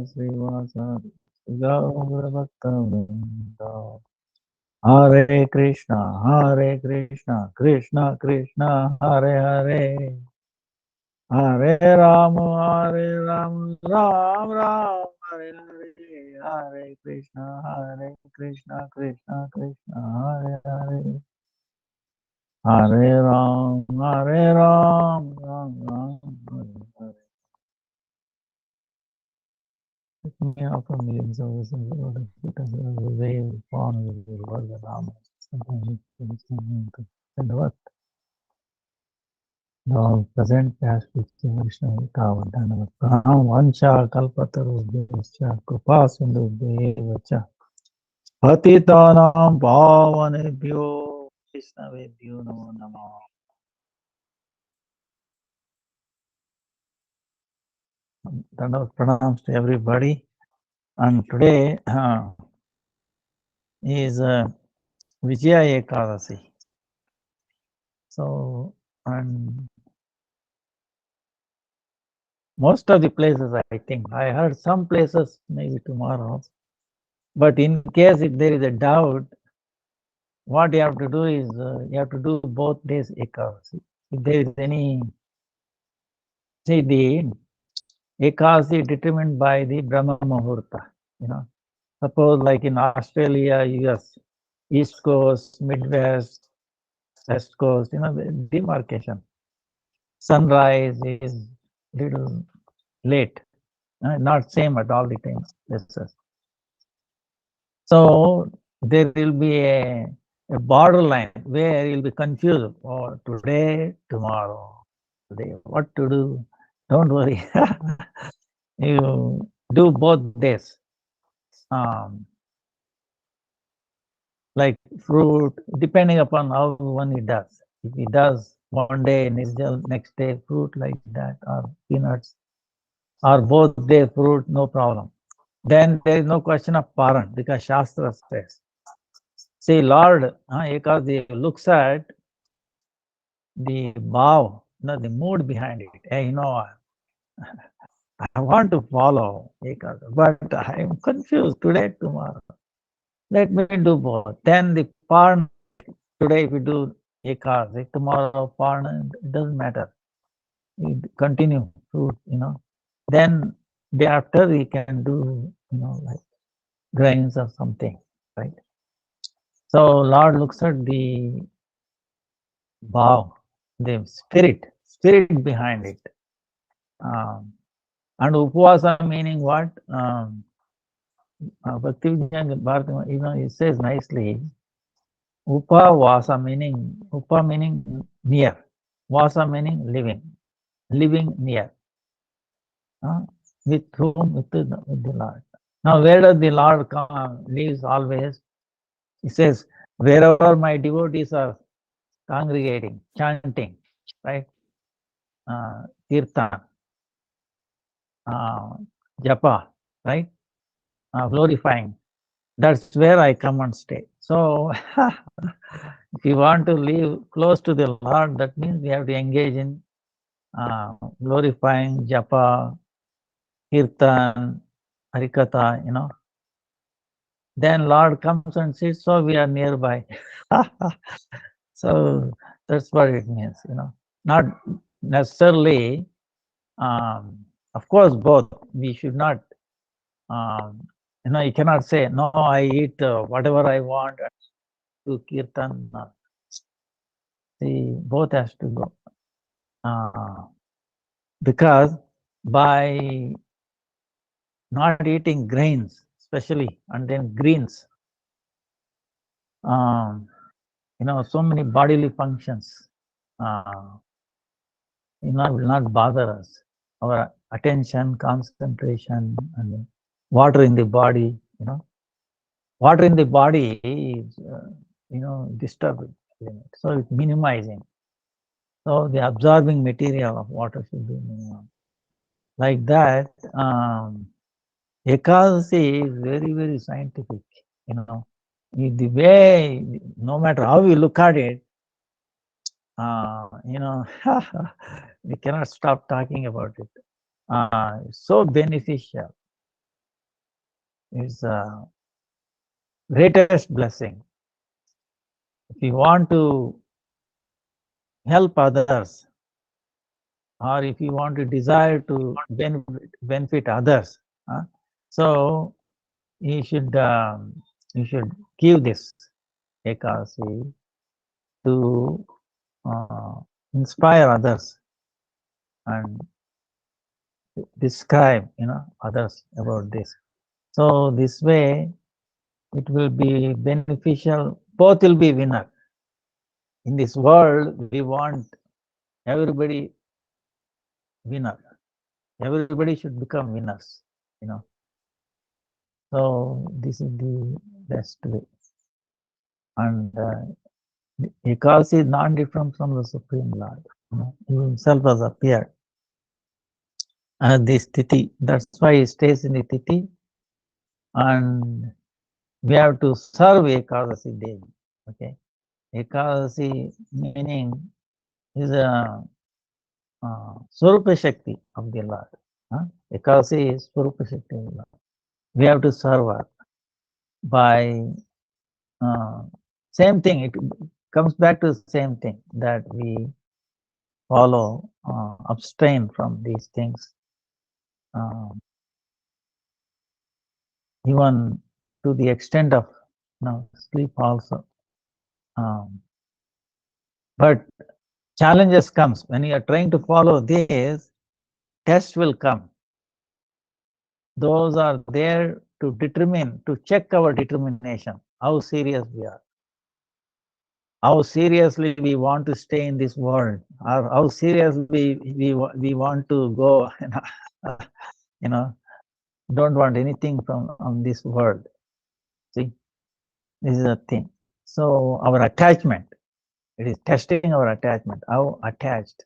Srivasadi Gaura Bhakta Vrinda. Hare Krishna, Krishna Krishna, Hare Hare, Hare Ram, Ram Ram, Hare Hare, Hare Krishna, Krishna Krishna, Hare Hare, Hare Ram, Ram Ram, Hare Hare. Me offer millions of ways in the world of because of the way we form the world of Rama. Sometimes it's something to send what the present past future Vishnu Kavadana Pranam Vancha Kalpataru Devascha Krupa Sindhu Devacha Patitanam Pavanebhyo Vishnavebhyo Namo Namo. Pranams to everybody. And today is Vijaya Ekadasi. So, and most of the places, I think, I heard some places maybe tomorrow, but in case if there is a doubt, what you have to do is you have to do both days Ekadasi. If there is any, see the Ekadasi determined by the Brahma Muhurta, suppose like in Australia, US, East Coast, Midwest, West Coast, the demarcation. Sunrise is little late, not same at all the time. So there will be a borderline where you'll be confused. Oh, today, tomorrow, today, what to do? Don't worry. You do both days. Like fruit, depending upon how one it does. If he does one day, next day fruit like that, or peanuts, or both day fruit, no problem. Then there is no question of paran because Shastra says. See, Lord Ekadasi looks at the bhav, the mood behind it. Hey, I want to follow Ekadasi, but I am confused today, tomorrow. Let me do both. Then the paran, today if we do Ekadasi, tomorrow paran, it doesn't matter. We continue fruit, Then day after we can do, like grains or something, right? So Lord looks at the bhav, the spirit behind it. And upvasa meaning what? Bhakti-Vidanta Bharati, it says nicely, upavasa meaning near, vasa meaning living near. With whom? With the Lord. Now, where does the Lord lives always? He says, wherever my devotees are congregating, chanting, right? Kirtan, japa, right? Glorifying. That's where I come and stay. So, if you want to live close to the Lord, that means we have to engage in glorifying, japa, kirtan, harikatha, Then Lord comes and sits, so we are nearby. So that's what it means, Not necessarily, of course, both. We should not, you cannot say, no, I eat whatever I want, to kirtan. See, both has to go. Because by not eating grains, especially, and then greens, so many bodily functions, will not bother us. Our attention, concentration, and water in the body, water in the body is, disturbed. So it's minimizing. So the absorbing material of water should be minimum. Like that, Ekadasi is very, very scientific, The way, no matter how we look at it, we cannot stop talking about it. So beneficial. is greatest blessing. If you want to help others, or if you want to desire to benefit others, so you should give this Ekadasi to inspire others and describe others about this. So this way it will be beneficial. Both will be winner. In this world, we want everybody winner. Everybody should become winners. So this is the best way. And Ekadasi is not different from the Supreme Lord. He himself has appeared as this Tithi. That's why he stays in the Tithi. And we have to serve Ekadasi daily. Okay. Ekadasi meaning is a Swarupa Shakti of the Lord. Ekadasi is Swarupa Shakti of the Lord. We have to serve her by same thing. It comes back to the same thing, that we follow, abstain from these things, even to the extent of sleep also. But challenges comes when you are trying to follow this. Test will come. Those are there to determine, to check our determination, how serious we are, how seriously we want to stay in this world, or how seriously we want to go. Don't want anything from this world. See, this is the thing. So our attachment, it is testing our attachment, how attached,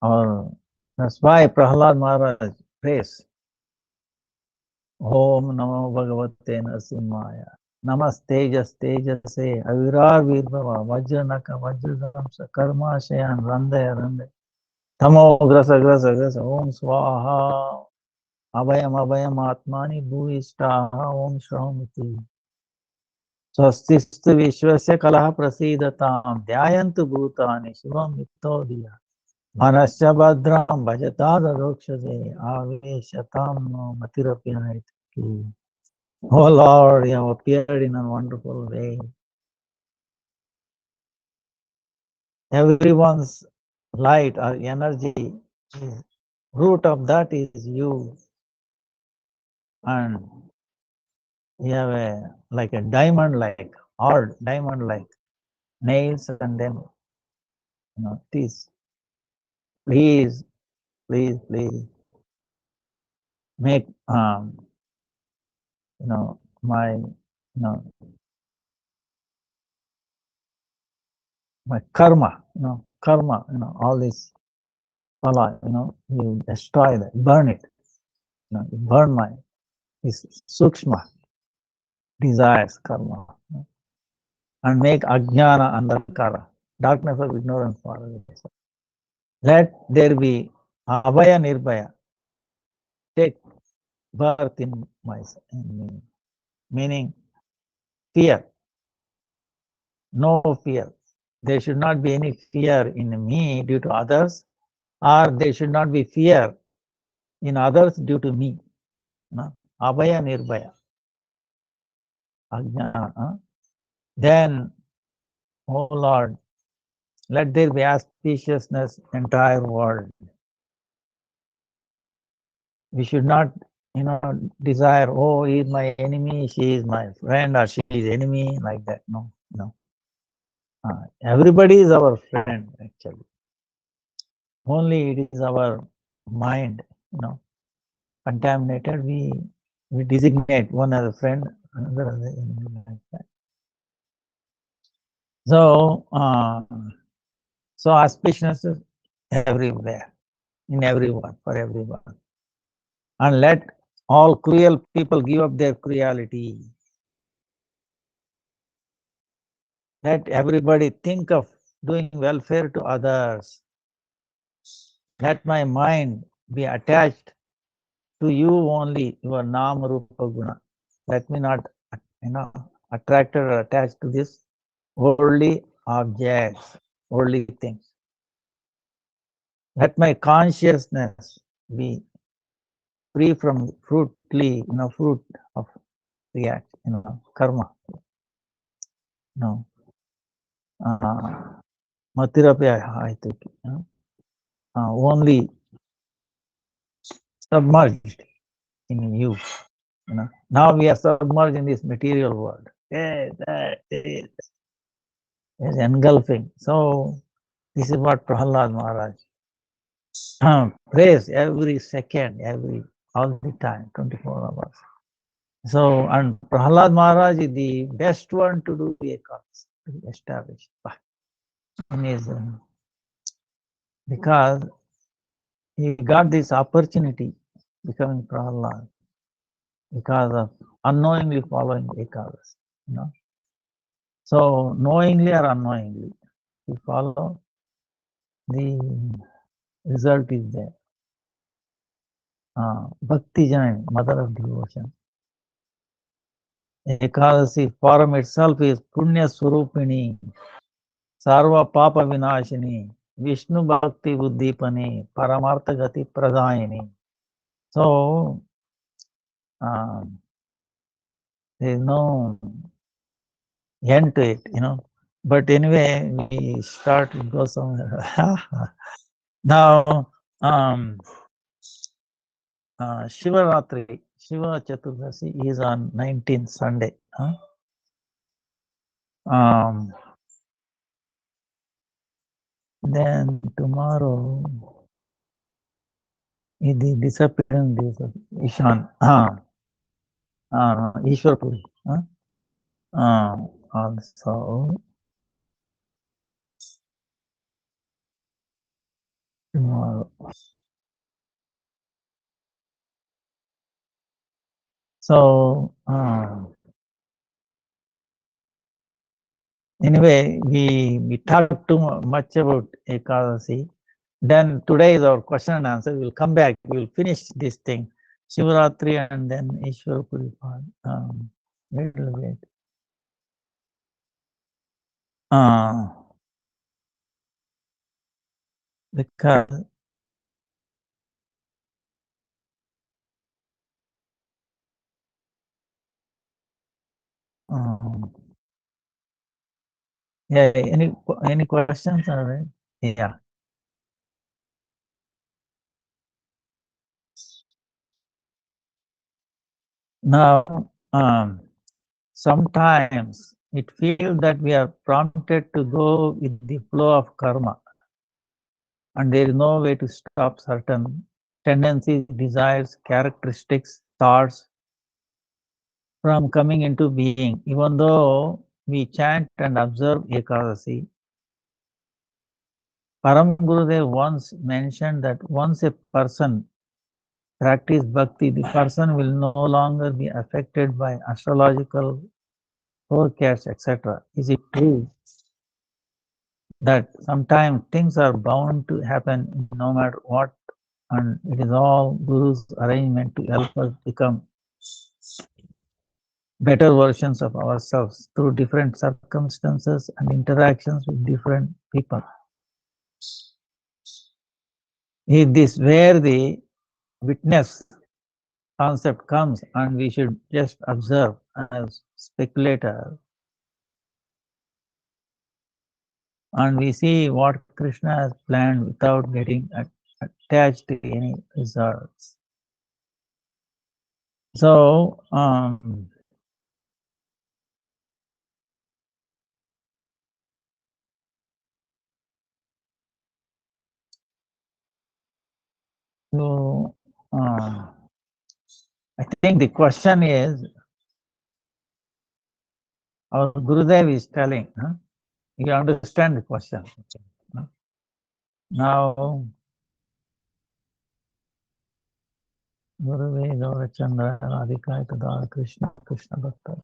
or that's why Prahlad Maharaj prays, Om Namo Bhagavate Narasimhaya, Namastejas Tejase, Avirar Virbhava, Vajranaka Vajradamsa, Karma Shayan, Randaya, Tamo Grasa Grasa Grasa, Om Swaha, Abhayam Abhayam Atmani Bhuishtaha, Om Shramiti. Swastistu Vishwasya Kalaha Prasidatam, Dhyayantu Bhutani, Shivam Mittodiya. Manasya Bhadram Bhajatada Dokshase, Aveshatam no Matirapyanayati. Oh Lord, you have appeared in a wonderful way. Everyone's light or energy, root of that is you. And you have like a diamond-like, hard diamond-like nails, and then teeth. Please make my my karma, all this phala, you destroy that, burn it, you burn my this sukshma desires, karma, and make ajnana andhakara, darkness of ignorance far away. Let there be abhaya nirbhaya, take birth in me, meaning fear, no fear. There should not be any fear in me due to others, or there should not be fear in others due to me. Abhaya nirbhaya. Ajnana. Then, oh Lord, let there be auspiciousness entire world. We should not, desire, oh, he is my enemy, she is my friend, or she is enemy, like that. No. Everybody is our friend, actually. Only it is our mind, contaminated. We designate one as a friend, another as an enemy, like that. So, auspiciousness is everywhere, in everyone, for everyone. And let all cruel people give up their cruelty. Let everybody think of doing welfare to others. Let my mind be attached to you only your Nama Rupa Guna. Let me not, attracted or attached to this worldly objects, worldly things. Let my consciousness be free from fruitly, fruit of react, karma. No. Matirapya, I think. Only submerged in you. Now we are submerged in this material world. That is engulfing. So this is what Prahalad Maharaj prays every second, all the time, 24 hours. So, and Prahalad Maharaj is the best one to do the Ekadasi, to establish in his, because he got this opportunity becoming Prahalad because of unknowingly following Ekadasi. So, knowingly or unknowingly, you follow, the result is there. Bhakti Janani, mother of devotion. Ekadasi form itself is Punya Swarupini, Sarva Papa Vinashini, Vishnu Bhakti Buddhipani, Paramartha Gati Pradayini. So, there is no end to it, But anyway, we start to go somewhere. Now, Shivaratri, Shiva Chaturdasi is on 19th Sunday. Then tomorrow is the disappearance days of Ishan. Ishwarpuri. Also tomorrow. So anyway, we talked too much about Ekadasi. Then today is our question and answer. We'll come back. We'll finish this thing. Shivaratri and then Ishwarpuri. Little bit. Because yeah, any questions? All right. Yeah. Now, sometimes it feels that we are prompted to go with the flow of karma, and there is no way to stop certain tendencies, desires, characteristics, thoughts from coming into being. Even though we chant and observe Ekadasi, Param Gurudev once mentioned that once a person practices bhakti, the person will no longer be affected by astrological forecasts, etc. Is it true that sometimes things are bound to happen no matter what, and it is all Guru's arrangement to help us become better versions of ourselves through different circumstances and interactions with different people? Is this where the witness concept comes, and we should just observe as speculator, and we see what Krishna has planned without getting attached to any results? So, I think the question is, our Gurudev is telling, you understand the question. Now, Gurudev Gaurachandra Radhika Tada Krishna Krishna Bhakta.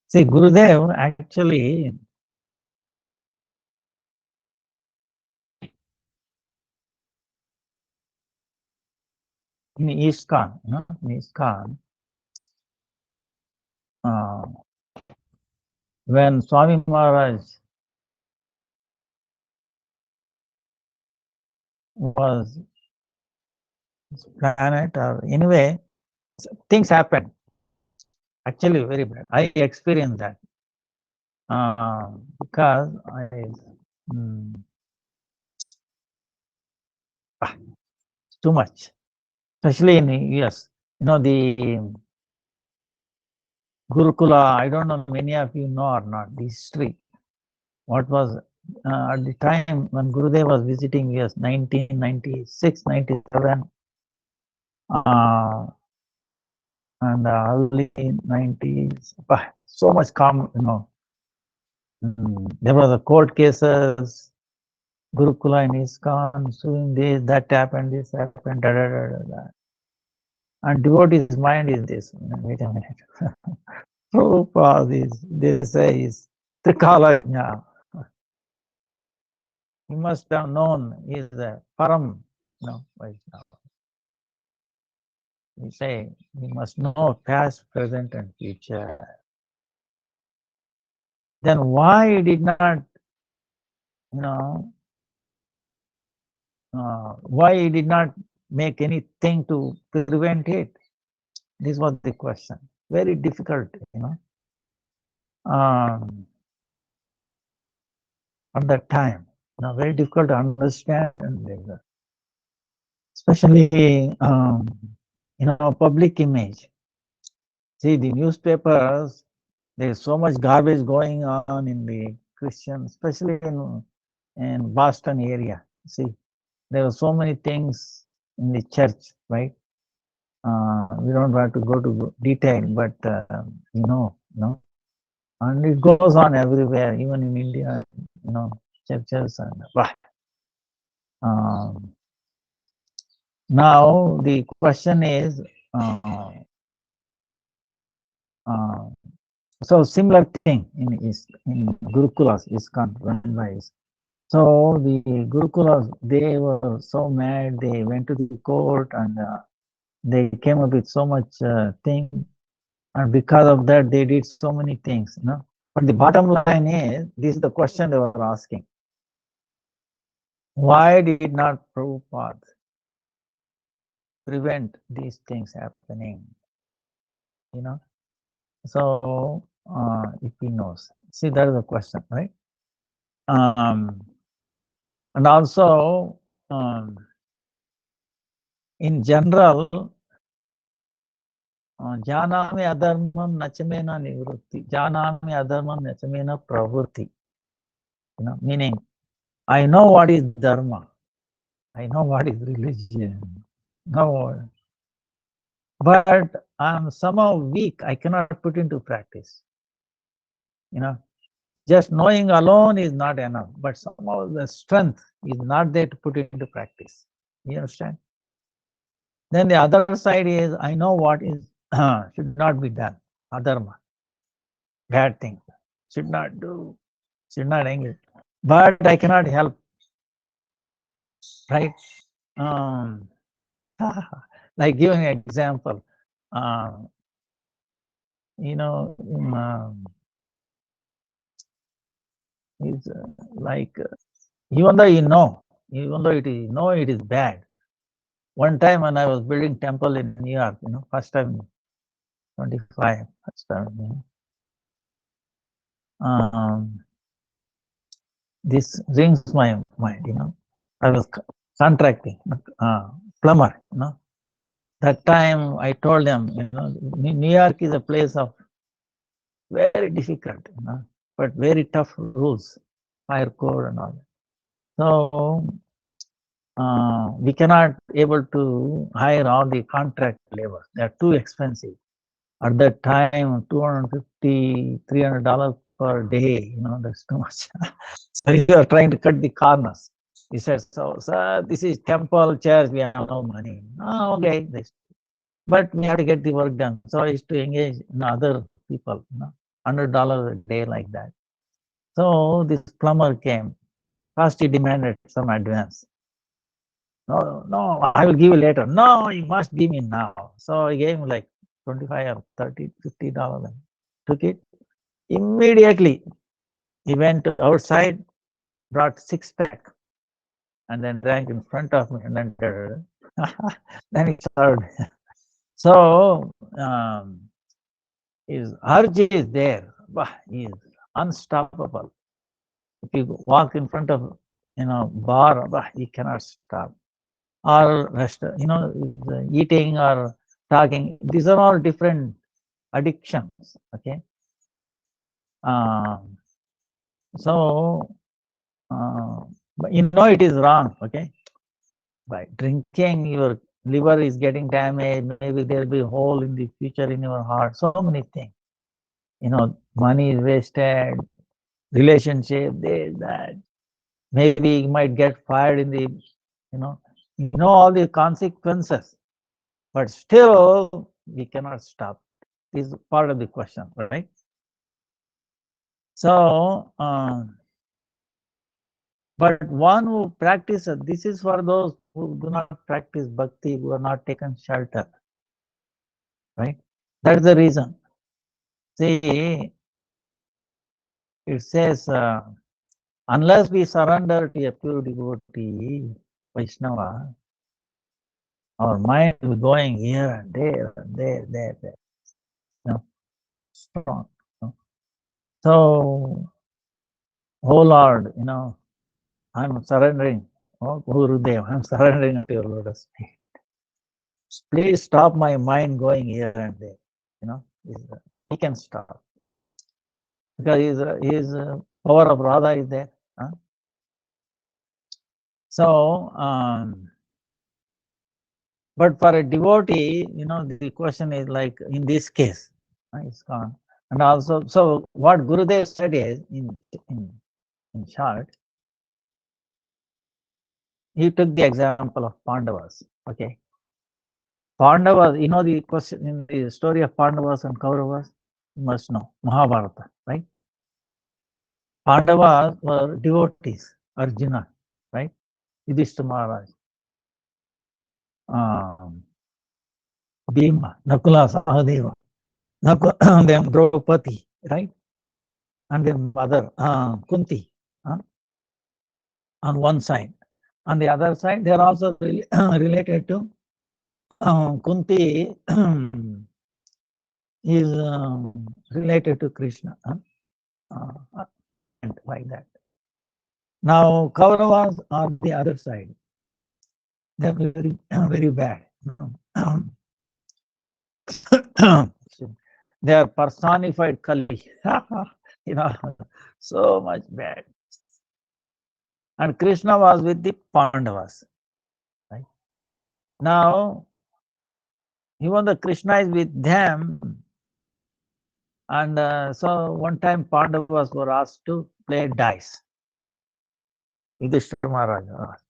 See, Gurudev actually in ISKCON, in ISKCON, when Swami Maharaj was planet, or anyway, things happened. Actually, very bad. I experienced that because too much, especially in US. The Gurukula. I don't know many of you know or not the history. What was at the time when Gurudev was visiting US, 1996, 97, and the early 90s. So much calm, There were the court cases, Gurukula in ISKCON, suing this, that happened, this happened, da, da, da, da, da. And devotee's mind is this. Wait a minute. Prabhupada they say is Trikalajna. He must have known he is a Param, Vaishnava. We say he must know past, present, and future. Then why he did not, why he did not make anything to prevent it? This was the question. Very difficult, at that time. Very difficult to understand, and especially, public image. See, the newspapers, there's so much garbage going on in the Christian, especially in Boston area. See, there are so many things in the church, right? We don't want to go to detail, but and it goes on everywhere, even in India, churches and now the question is, so similar thing in Gurukulas ISKCON run by. So the Gurukulas, they were so mad, they went to the court and they came up with so much thing, and because of that they did so many things, But the bottom line is, this is the question they were asking. Why did not Prabhupada prevent these things happening? So if he knows. See, that is the question, right? And also, in general, janami adharmam nachamena nivrutti, janami adharmam nachamena pravrutti. Meaning, I know what is dharma, I know what is religion, no, but I'm somehow weak. I cannot put into practice. Just knowing alone is not enough, but somehow the strength is not there to put it into practice. You understand? Then the other side is, I know what is should not be done, adharma, bad thing, should not do, should not engage. But I cannot help, right? Like giving an example, it's like, even though even though it is bad. One time when I was building temple in New York, first time, 25, first time, this rings my mind, I was contracting, plumber, That time I told them, New York is a place of very difficult, but very tough rules, fire code and all that. So we cannot able to hire all the contract labor. They are too expensive. At that time, $250, $300 per day, that's too much. So you are trying to cut the corners. He said, so, sir, this is temple, church, we have no money. Oh, okay. But we have to get the work done. So I used to engage other people, $100 a day like that. So this plumber came. First he demanded some advance. No, I will give you later. No, you must give me now. So I gave him like 25 or 30, $50 and took it. Immediately, he went outside, brought six-pack, and then drank in front of me, and then then he served. So his urge is there. He is unstoppable. If you walk in front of bar, he cannot stop. Or eating or talking. These are all different addictions. Okay. Um, so but it is wrong. Okay. By drinking, your liver is getting damaged. Maybe there will be a hole in the future in your heart. So many things. Money is wasted. Relationship, this, that. Maybe you might get fired in the, all the consequences. But still, we cannot stop. This is part of the question, right? So, but one who practices, this is for those who do not practice bhakti, who are not taken shelter, right? That's the reason. See, it says, unless we surrender to a pure devotee, Vaishnava, our mind is going here and there and there. Strong. So, oh Lord, I'm surrendering. Oh Gurudev, I'm surrendering to your lotus feet. Please stop my mind going here and there. He can stop because his power of Radha is there. Huh? So, but for a devotee, the question is like in this case, it's gone. And also, so what Gurudev said is in short, he took the example of Pandavas. Okay. Pandavas, the question in the story of Pandavas and Kauravas, you must know, Mahabharata, right? Pandavas were devotees, Arjuna, right? Yudhishthira Maharaj, Bhima, Nakula, Sahadeva, then Draupadi, right? And then mother, Kunti, on one side. On the other side, they are also related to Kunti is related to Krishna, and like that. Now, Kauravas are the other side. They're very, very bad. They are personified Kali. So much bad. And Krishna was with the Pandavas. Right? Now, even the Krishna is with them, and so one time Pandavas were asked to play dice. Yudhishthira Maharaj asked,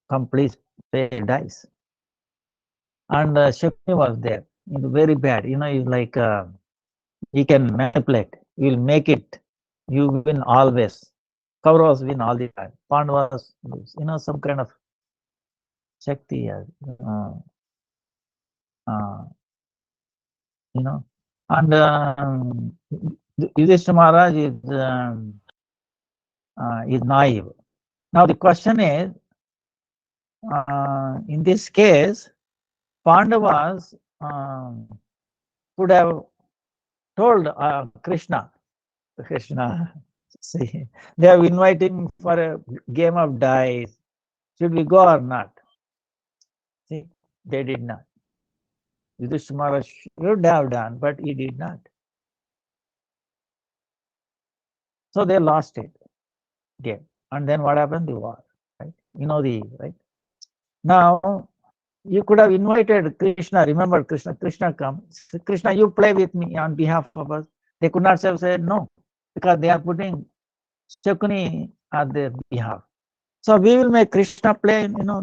come please play dice. And Shakuni was there. Very bad. He's like he can manipulate. He will make it. You win always. Kauravas win all the time. Pandavas, some kind of Shakti. And Yudhishthira Maharaj is naive. Now the question is, in this case, Pandavas could have told Krishna, see, they are inviting for a game of dice. Should we go or not? See, they did not. Yudhishthira Maharaj should have done, but he did not. So they lost it. Game. And then what happened? The war. Right? Right? Now, you could have invited Krishna. Remember, Krishna comes. Krishna, you play with me on behalf of us. They could not have said no, because they are putting Shakuni at their behalf. So we will make Krishna play. No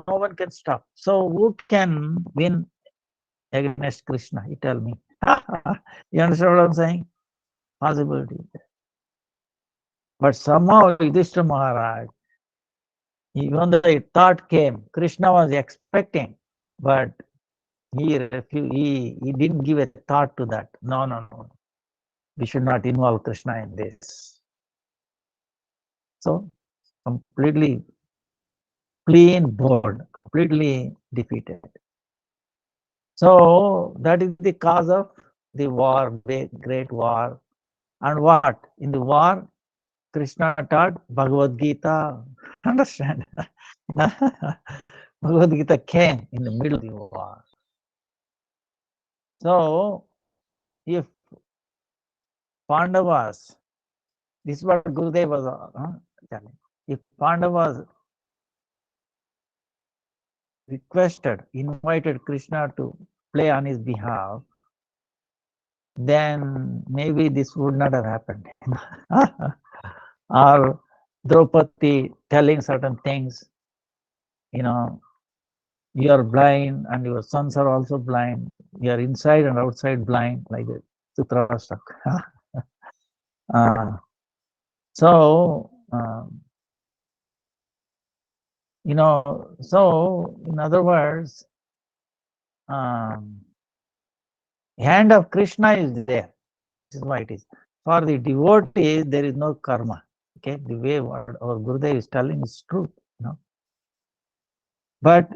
one can stop. So who can win against Krishna? You tell me. You understand what I'm saying? Possibility. But somehow Yudhishthira Maharaj Even though a thought came, Krishna was expecting, but he refused. He didn't give a thought to that. No, no, no. We should not involve Krishna in this. So completely clean board, completely defeated. So that is the cause of the war, great war. And what? In the war, Krishna taught Bhagavad Gita. Understand? Bhagavad Gita came in the middle of the war. So if Pandavas, this is what Gurudev was telling. If Pandavas requested, invited Krishna to play on his behalf, then maybe this would not have happened. Or Draupadi telling certain things, you are blind and your sons are also blind. You are inside and outside blind, like the Dhritarashtra. So, so in other words, hand of Krishna is there. This is why it is. For the devotee, there is no karma. Okay, the way what our Gurudev is telling is true. But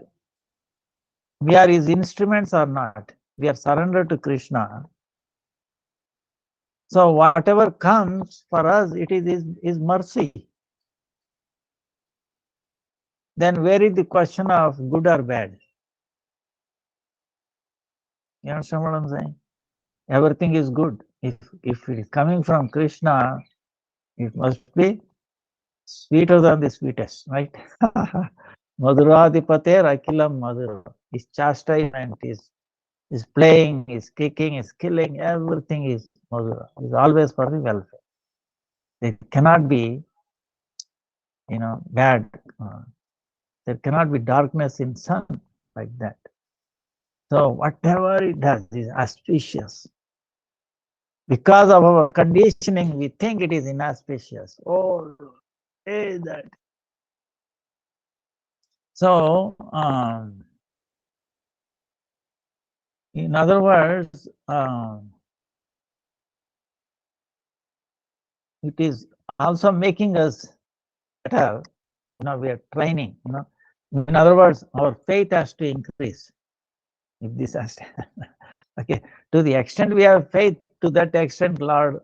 we are his instruments or not. We are surrendered to Krishna. So whatever comes for us, it is his mercy. Then where is the question of good or bad? You understand what I'm saying? Everything is good. If it is coming from Krishna, it must be sweeter than the sweetest, right? Madhuradhipater Akilam Madhura. His chastisement is playing, is kicking, is killing, everything is Madhura. Is always for the welfare. There cannot be, bad. There cannot be darkness in sun like that. So whatever it does is auspicious. Because of our conditioning, we think it is inauspicious. Oh, hey, that. So, in other words, it is also making us better. We are training. In other words, our faith has to increase. If this has to, okay, to the extent we have faith, to that extent, Lord,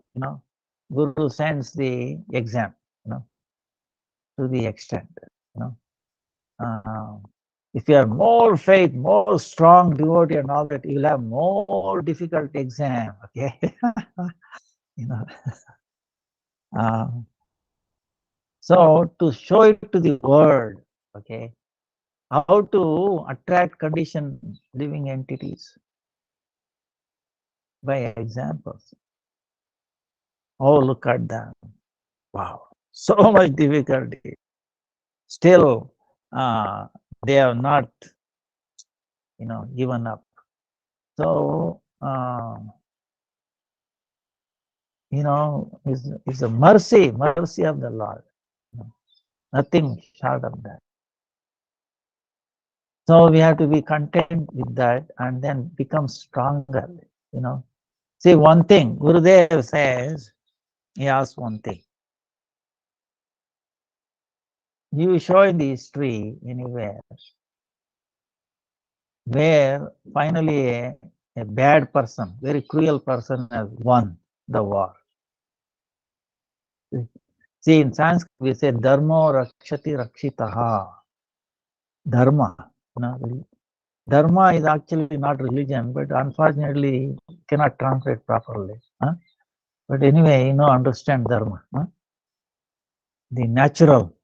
Guru sends the exam. To the extent, if you have more faith, more strong devotee and all that, you will have more difficult exam. Okay, so to show it to the world, okay, how to attract conditioned living entities by examples. Oh, look at them! Wow, so much difficulty. Still, they have not, given up. So, it's a mercy of the Lord. Nothing short of that. So we have to be content with that and then become stronger. See, one thing, Gurudev says, he asks one thing. You show in the history anywhere where finally a bad person, very cruel person has won the war. See, in Sanskrit we say dharma rakshati rakshitaha. Dharma. Dharma is actually not religion, but unfortunately cannot translate properly. But anyway, understand dharma. The natural,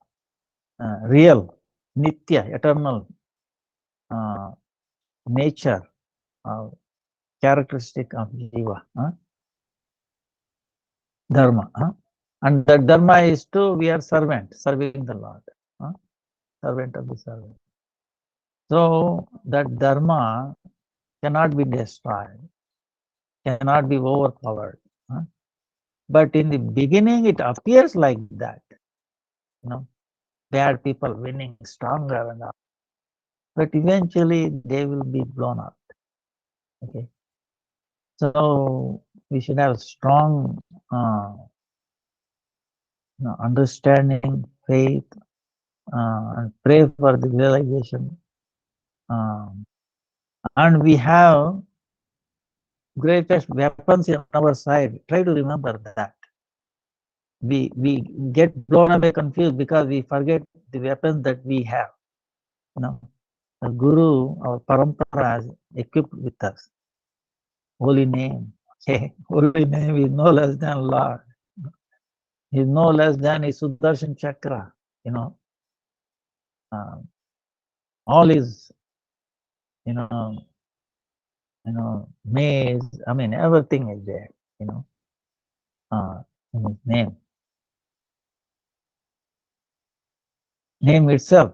real, nitya, eternal nature, characteristic of jiva. Dharma. And that dharma is we are servant, serving the Lord. Servant of the servant. So that dharma cannot be destroyed, cannot be overpowered. But in the beginning, it appears like that. bad people winning stronger and all. But eventually they will be blown up. Okay. So we should have strong understanding, faith, and pray for the realization. And we have greatest weapons in our side. Try to remember that. We get blown away, confused because we forget the weapons that we have. The Guru, our parampara, is equipped with us. Holy name. Okay. Holy name is no less than Lord. Is no less than his Sudarshan Chakra. All is, maze. I mean, everything is there. In his name. Name itself,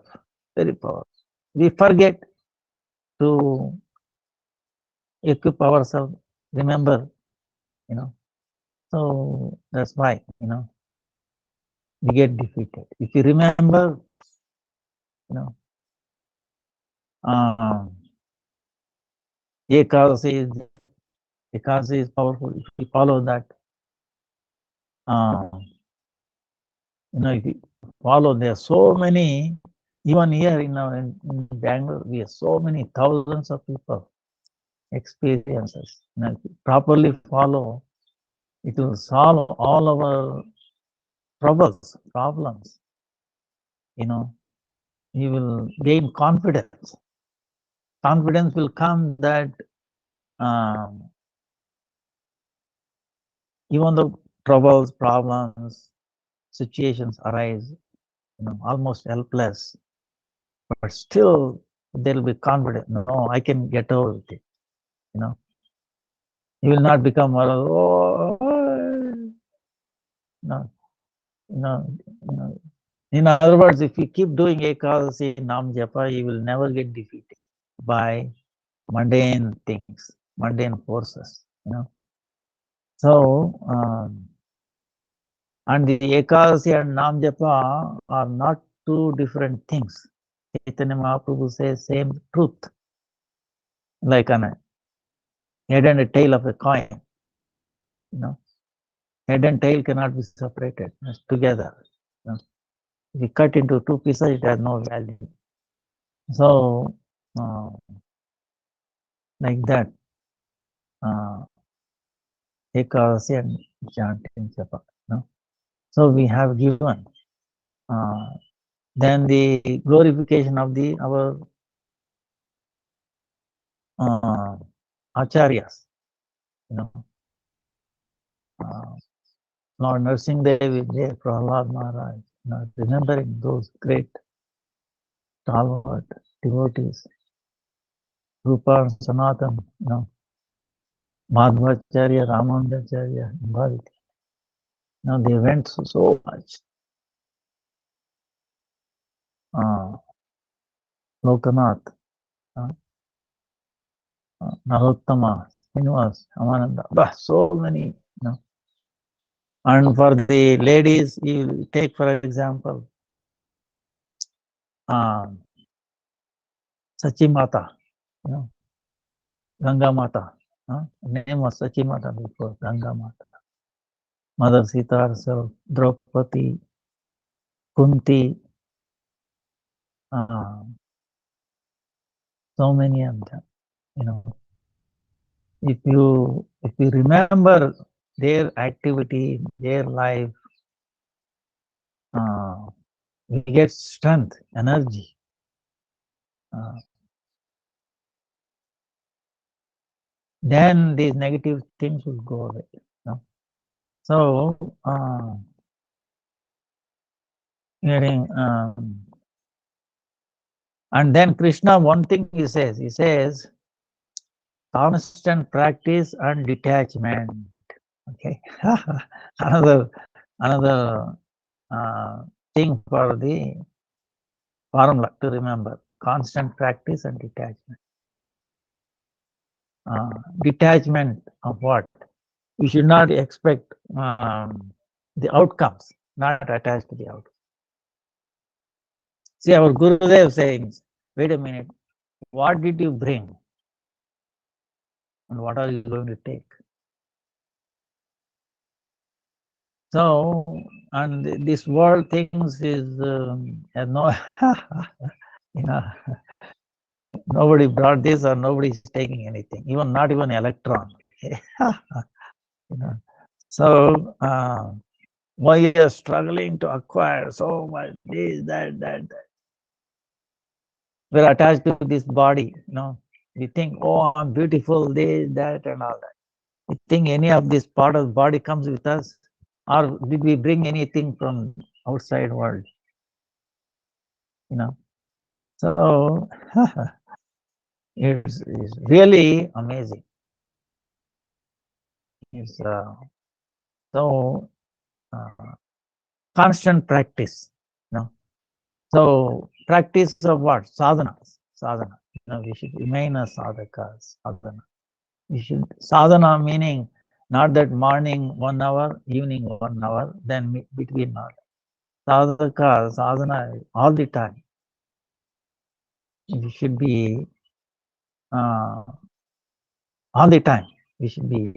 very powerful. We forget to equip ourselves, remember, so that's why, we get defeated. If you remember, Ekadsi is powerful. If you follow that, if you follow, there are so many, even here in Bangalore, we have so many thousands of people experiences. If you properly follow, it will solve all our problems. You will gain confidence. Confidence will come that even though troubles, problems, situations arise, almost helpless, but still there will be confidence. No, I can get over with it. You will not become no, In other words, if you keep doing Ekadasi Nam Japa, you will never get defeated by mundane things, mundane forces. So, and the Ekadasi and Nam Japa are not two different things. Chaitanya Mahaprabhu says same truth, like an head and a tail of a coin. Head and tail cannot be separated, it's together. If you cut into two pieces, it has no value. So, like that, Ekadasi and chanting Japa. So we have given. Then the glorification of our acharyas, Lord Nursing Devi, Vijaya Prahlad Maharaj, remembering those great stalwart devotees, Rupa and Sanatan, Madhvacharya, Ramanujacharya, Bharati. They went so much. Lokanath, Narottama, Srinivas, Amananda, so many. And for the ladies, you take for example, Sachi Mata, Ganga Mata. Name was Sachi Mata before Ganga Mata. Mother Sita herself, Draupadi, Kunti, so many of them. If you remember their activity, their life, we get strength, energy. Then these negative things will go away. So, and then Krishna, one thing he says, constant practice and detachment. Okay, another thing for the formula to remember: constant practice and detachment. Detachment of what? You should not expect the outcomes, not attached to the outcomes. See, our Gurudev saying, wait a minute, what did you bring? And what are you going to take? So, and this world things is has no, you know, nobody brought this or nobody is taking anything, even not even electron. you know. So, why you are struggling to acquire so much this, that. We're attached to this body, We think, oh, I'm beautiful, this, that, and all that. We think any of this part of the body comes with us, or did we bring anything from outside world? So it's really amazing. It's so constant practice. So practice of what? Sadhana. We should remain a sadhakas. Sadhana. We should sadhana meaning not that morning 1 hour, evening 1 hour, then between hours. Sadhana all the time. We should be all the time. We should be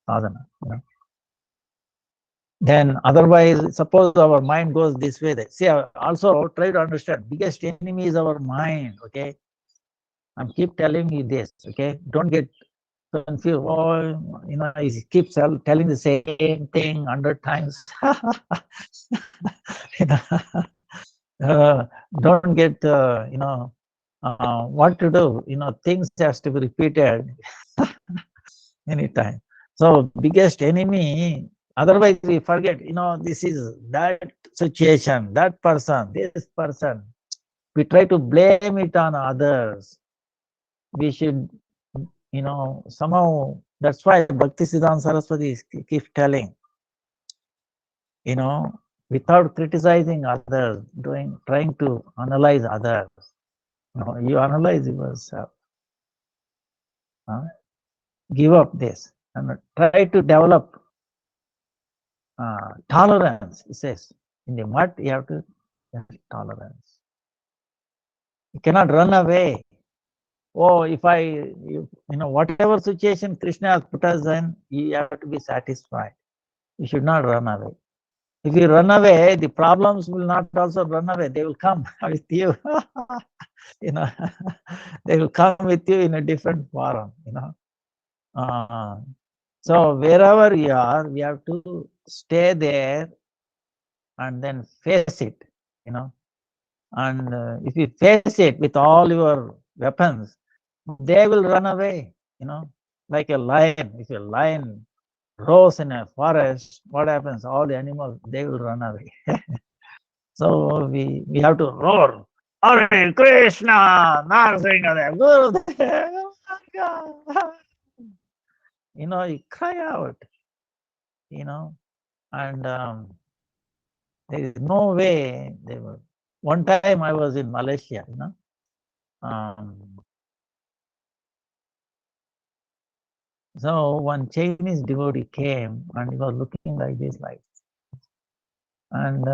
sadhana. Then otherwise, suppose our mind goes this way. See, also try to understand. Biggest enemy is our mind. Okay, I'm keep telling you this. Okay, don't get confused. Oh, he keeps telling the same thing 100 times. Don't get what to do. Things has to be repeated anytime. So biggest enemy. Otherwise, we forget. This is that situation, that person, this person. We try to blame it on others. We should, somehow. That's why Bhakti-Vidanta Saraswati keeps telling, without criticizing others, trying to analyze others. You analyze yourself. Give up this and try to develop tolerance. He says, in the mud, you have to have tolerance. You cannot run away. Oh, whatever situation Krishna has put us in, you have to be satisfied. You should not run away. If you run away, the problems will not also run away. They will come with you. They will come with you in a different form. So wherever you are, we have to stay there and then face it. And if you face it with all your weapons, they will run away. Like a lion. If a lion roars in a forest, what happens? All the animals, they will run away. So we have to roar, Hare Krishna, Narasimha, Gurudev. You cry out, and there is no way they were. One time I was in Malaysia, so one Chinese devotee came and he was looking like this, and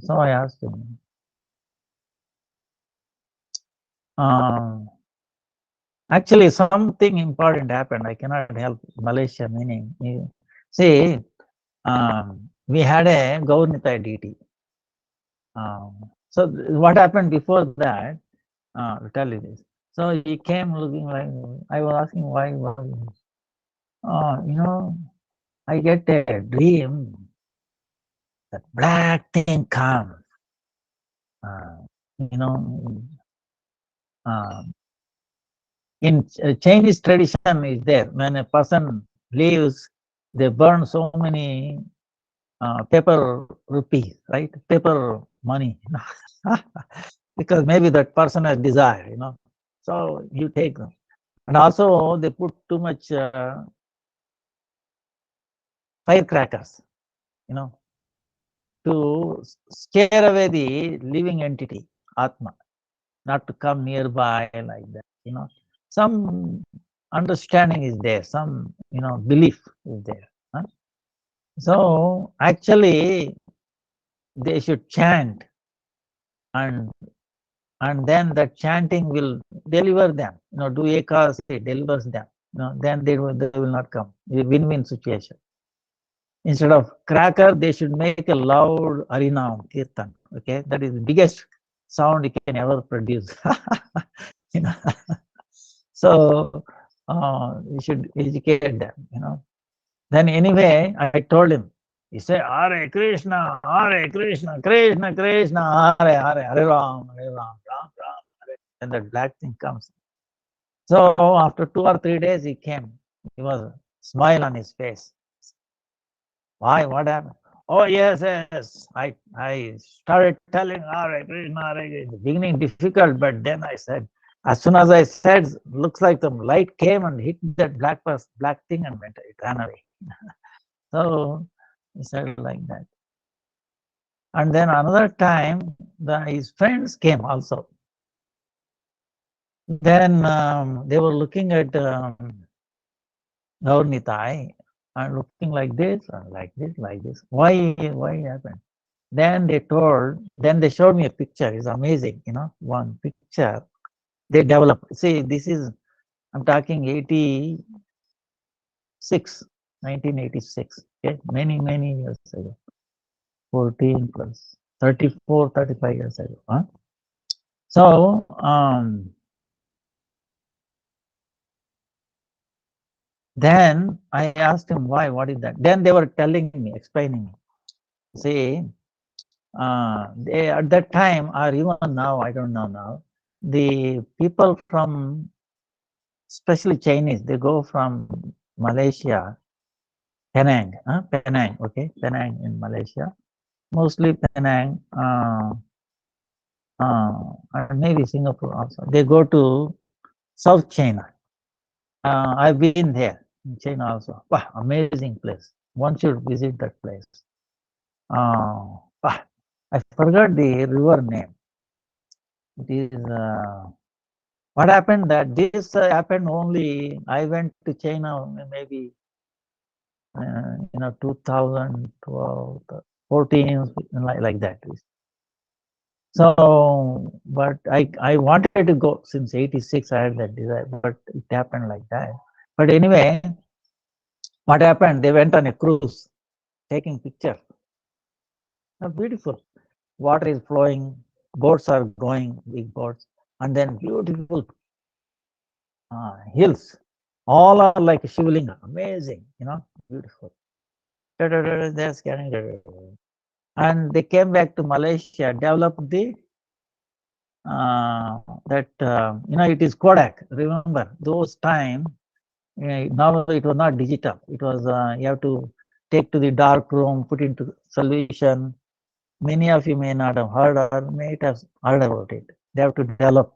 so I asked him, actually something important happened. I cannot help Malaysia meaning. See, we had a Gaurnita deity. So what happened before that, to tell you this. So he came looking like, I was asking why. I get a dream that black thing comes. In Chinese tradition is there, when a person leaves, they burn so many paper rupees, right? Paper money. Because maybe that person has desire, So you take them. And also they put too much firecrackers, to scare away the living entity, Atma, not to come nearby like that, Some understanding is there, some, belief is there. So actually, they should chant and and then that chanting will deliver them. Do Ekadasi delivers them. Then they will not come. A win-win situation. Instead of cracker, they should make a loud Harinam Kirtan. Okay, that is the biggest sound you can ever produce. you know. So we should educate them. Then anyway, I told him. He said, Hare Krishna, Hare Krishna, Krishna Krishna, Hare Hare, Hare Ram, Hare Ram, Ram Ram. And that black thing comes. So after 2 or 3 days, he came. He was a smile on his face. Why? What happened? Oh yes, yes. I started telling Hare Krishna, Hare Krishna. The beginning difficult, but then I said, as soon as I said, looks like the light came and hit that black thing and went. It ran away. So he said like that. And then another time, his friends came also. Then they were looking at Gaurnitai and looking like this and like this, like this. Why happened? Then they showed me a picture. It's amazing, one picture they developed. See, I'm talking 1986, okay, many years ago, 14 plus 34, 35 years ago. Huh? So, then I asked him why, what is that? Then they were telling me, explaining me. See, they at that time, or even now, I don't know now, the people from, especially Chinese, they go from Malaysia, Penang, okay, Penang in Malaysia, mostly Penang, and maybe Singapore also. They go to South China. I've been there in China also. Wow, amazing place. One should visit that place. I forgot the river name. It is what happened that this happened only. I went to China maybe 2012, 14, like that. So, but I wanted to go since 86. I had that desire, but it happened like that. But anyway, what happened? They went on a cruise, taking pictures. Beautiful. Water is flowing, boats are going, big boats, and then beautiful hills. All are like Shivlinga, amazing, beautiful. They're scanning, and they came back to Malaysia, developed the it is Kodak. Remember those time. Now it was not digital. It was you have to take to the dark room, put into solution. Many of you may not have heard or may have heard about it. They have to develop,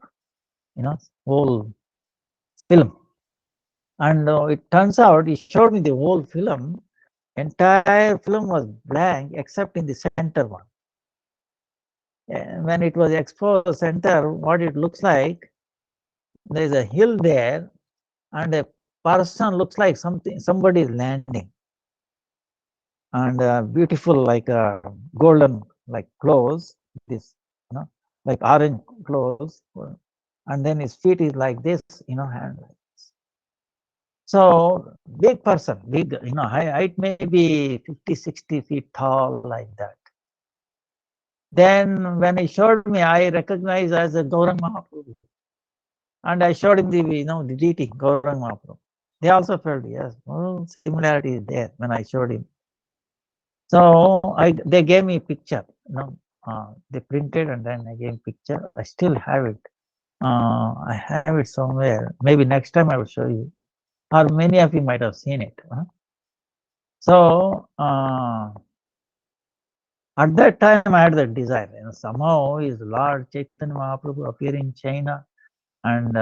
whole film. And it turns out, he showed me the whole film. Entire film was blank except in the center one. And when it was exposed center, what it looks like, there is a hill there, and a person looks like somebody is landing. And beautiful, like golden, like clothes, this, like orange clothes, and then his feet is like this, hand. So big person, big, height may be 50, 60 feet tall, like that. Then when he showed me, I recognized as a Gaurang Mahaprabhu. And I showed him the deity, Gaurang Mahaprabhu. They also felt, yes, similarity is there when I showed him. So they gave me a picture, they printed and then I gave picture. I still have it. I have it somewhere. Maybe next time I will show you. Or many of you might have seen it. So at that time I had that desire. Somehow is Lord Chaitanya Mahaprabhu appearing in China, and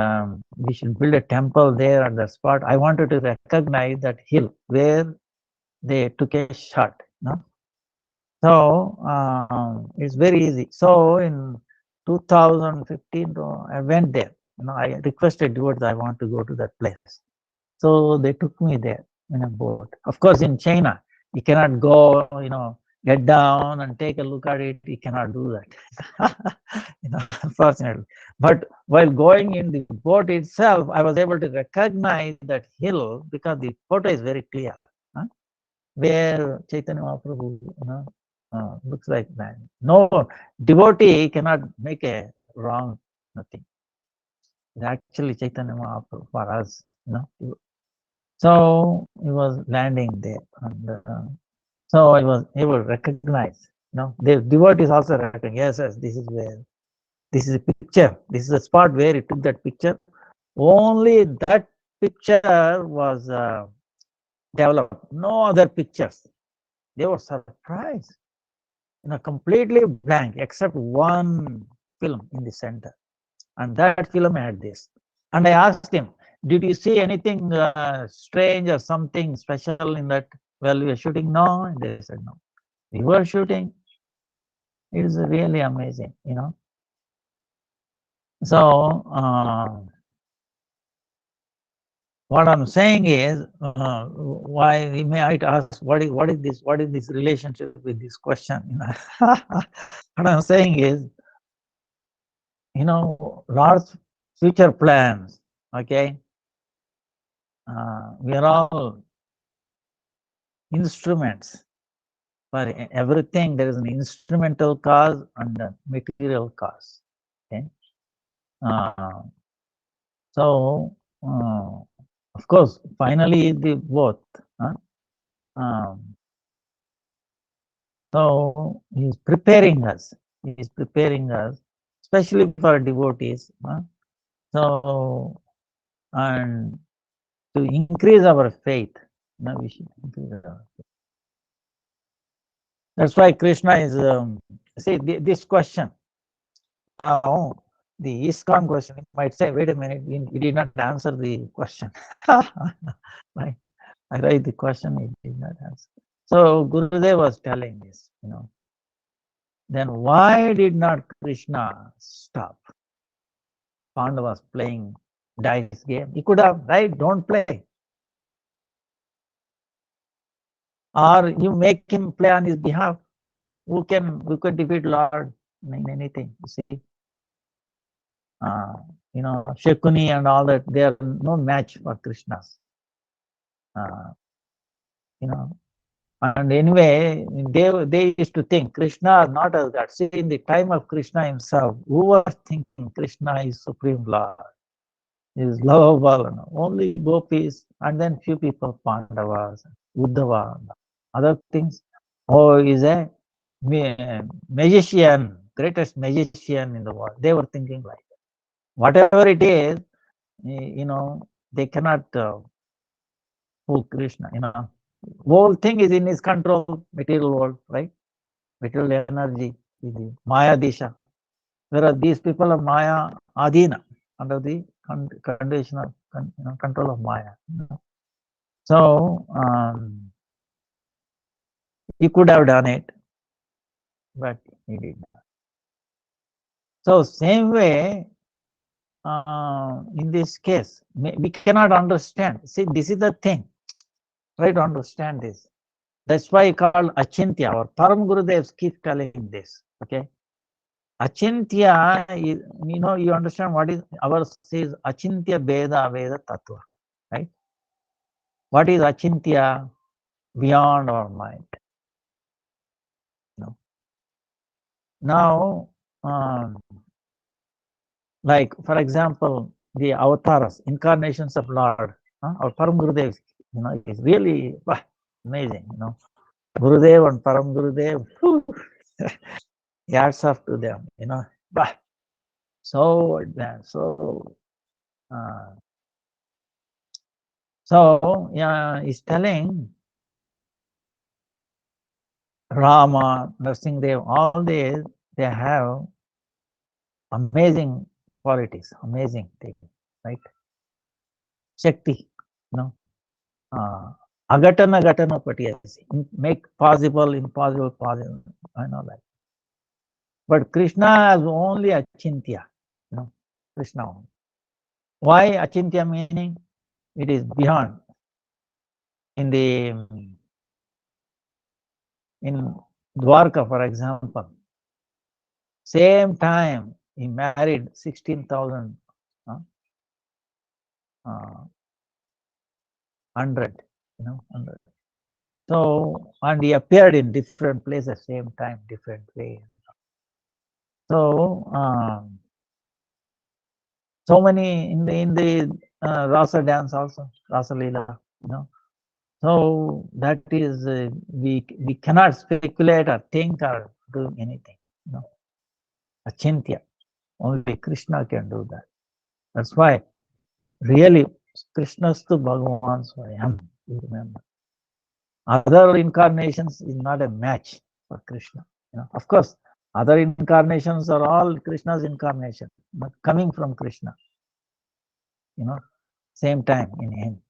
we should build a temple there at the spot. I wanted to recognize that hill where they took a shot. So it's very easy. So in 2015, I went there. I requested devotees, I want to go to that place. So they took me there in a boat. Of course, in China, you cannot go, get down and take a look at it. He cannot do that, unfortunately. But while going in the boat itself, I was able to recognize that hill because the photo is very clear, where Chaitanya Mahaprabhu, looks like that. No devotee cannot make a wrong nothing. It's actually Chaitanya Mahaprabhu for us, So he was landing there, and so I was able to recognize. The devotees also recognize. Yes, this is where. This is a picture. This is a spot where he took that picture. Only that picture was developed. No other pictures. They were surprised. Completely blank except one film in the center, and that film had this. And I asked him, "Did you see anything strange or something special in that while we were shooting?" No, and they said no. We were shooting. It is really amazing, So what I'm saying is, why we might ask, what is this? What is this relationship with this question? What I'm saying is, Lord's future plans. Okay, we are all instruments for everything. There is an instrumental cause and a material cause. Okay, so of course, finally the both. So he's preparing us. He's preparing us, especially for devotees. So, and to increase our faith, we should increase our faith. That's why Krishna is see this question. Now, the ISKCON question might say, "Wait a minute, we did not answer the question." Right? I write the question, he did not answer. So Gurudev was telling this, Then why did not Krishna stop Pandavas playing dice game? He could have, right? Don't play. Or you make him play on his behalf. Who can defeat Lord in anything? You see, Shakuni and all that. They are no match for Krishna's. And anyway, they used to think Krishna not as that. See, in the time of Krishna himself, who was thinking Krishna is Supreme Lord, is lovable, only gopis, and then few people, Pandavas, Uddhava, other things. Oh, is a magician, greatest magician in the world. They were thinking like that. Whatever it is, they cannot fool Krishna, Whole thing is in his control, material world, right? Material energy, Maya Disha. Whereas these people are Maya Adina, under the condition of control of Maya. So he could have done it, but he did not. So same way, in this case, we cannot understand. See, this is the thing. Try to understand this. That's why he called Achintya. Our Param Gurudevs keep telling this. Okay. Achintya, you understand what is our says Achintya Veda Veda Tattva, right? What is Achintya? Beyond our mind. Now, like for example, the avatars, incarnations of Lord, or Param Gurudev, is really amazing. Gurudev and Param Gurudev, hats off to them. So advanced, so yeah, he's telling Rama, Narsingadev, all these, they have amazing qualities, amazing things, right? Shakti, agatana gatana patiyasi, make possible, impossible, possible, I know that. But Krishna is only Achintya, Krishna. Why Achintya meaning? It is beyond. In Dwarka, for example, same time he married 16,000, uh, 100, 100. So, and he appeared in different places, same time, different way. So, so many in the Rasa dance also, Rasa Leela, So that is we cannot speculate or think or do anything. Achintya. Only Krishna can do that. That's why really Krishnastu Bhagavan Swayam. You remember. Other incarnations is not a match for Krishna. Of course, other incarnations are all Krishna's incarnation, but coming from Krishna. Same time in him.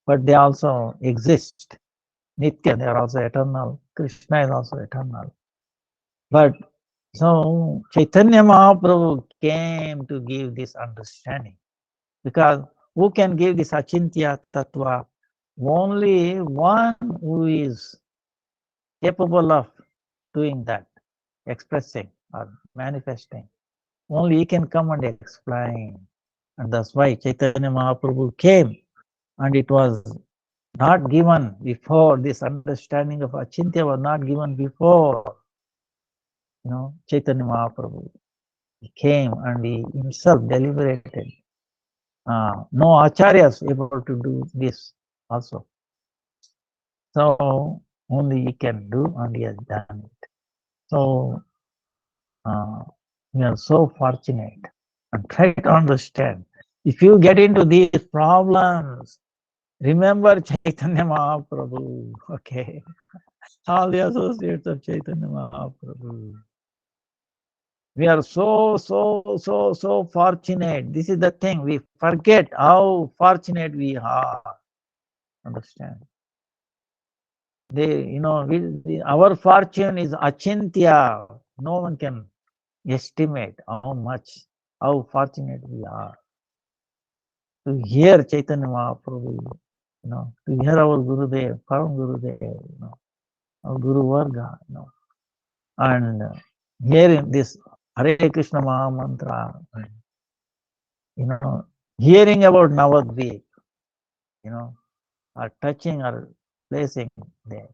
But they also exist. Nitya, they are also eternal. Krishna is also eternal. But so Chaitanya Mahaprabhu came to give this understanding. Because who can give this Achintya Tattva? Only one who is capable of doing that, expressing or manifesting. Only he can come and explain. And that's why Chaitanya Mahaprabhu came. And it was not given before. This understanding of Achintya was not given before. Chaitanya Mahaprabhu. He came and he himself deliberated. No acharyas able to do this also. So only he can do, and he has done it. So we are so fortunate, and try to understand. If you get into these problems, remember Chaitanya Mahaprabhu. Okay, all the associates of Chaitanya Mahaprabhu. We are so fortunate. This is the thing. We forget how fortunate we are. Understand? Our fortune is achintya. No one can estimate how fortunate we are. To hear Chaitanya Mahaprabhu, to hear our Gurudev, Param Gurudev, our Guru Varga, and hearing this Hare Krishna Maha Mantra, hearing about Navadvip, or touching or placing there.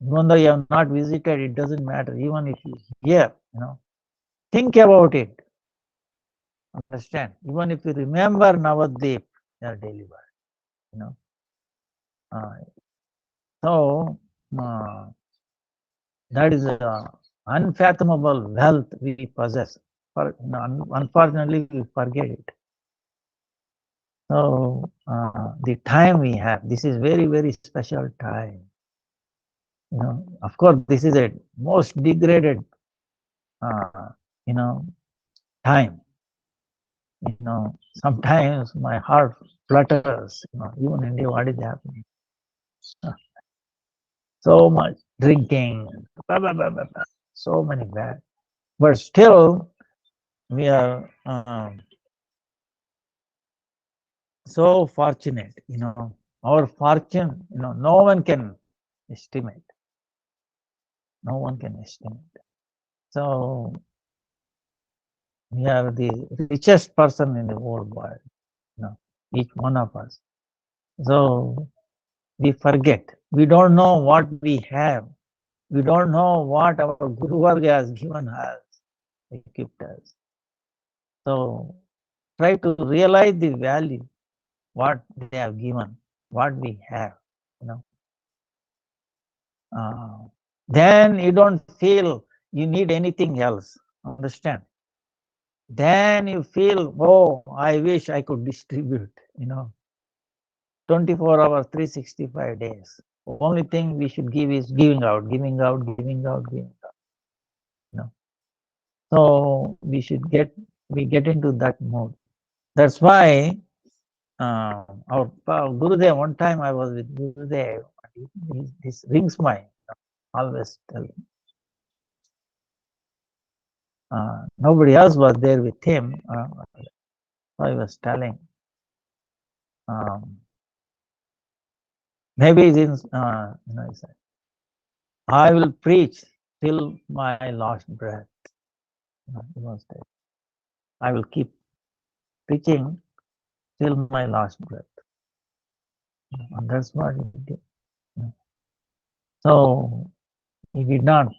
Even though you have not visited, it doesn't matter. Even if you hear, think about it. Understand? Even if you remember Navadvip, you are delivered. So that is unfathomable wealth we possess. Unfortunately, we forget it. So the time we have, this is very, very special time. Of course, this is a most degraded, time. Sometimes my heart flutters. Even in India, what is happening? So much drinking, blah, blah, blah, blah, blah. So many bad. But still, we are so fortunate. Our fortune. No one can estimate. No one can estimate. So we are the richest person in the whole world. Each one of us. So we forget. We don't know what we have. We don't know what our Guru Varga has given us, equipped us. So try to realize the value, what they have given, what we have. Then you don't feel you need anything else. Understand? Then you feel, oh, I wish I could distribute. 24 hours, 365 days. Only thing we should give is giving out, giving out, giving out, giving out. So we get into that mode. That's why our Gurudev, one time I was with Gurudev, this rings my always telling. Nobody else was there with him. I was telling. Maybe it's in, he said, I will preach till my last breath. He was there. I will keep preaching till my last breath. And that's what he did. So he did not,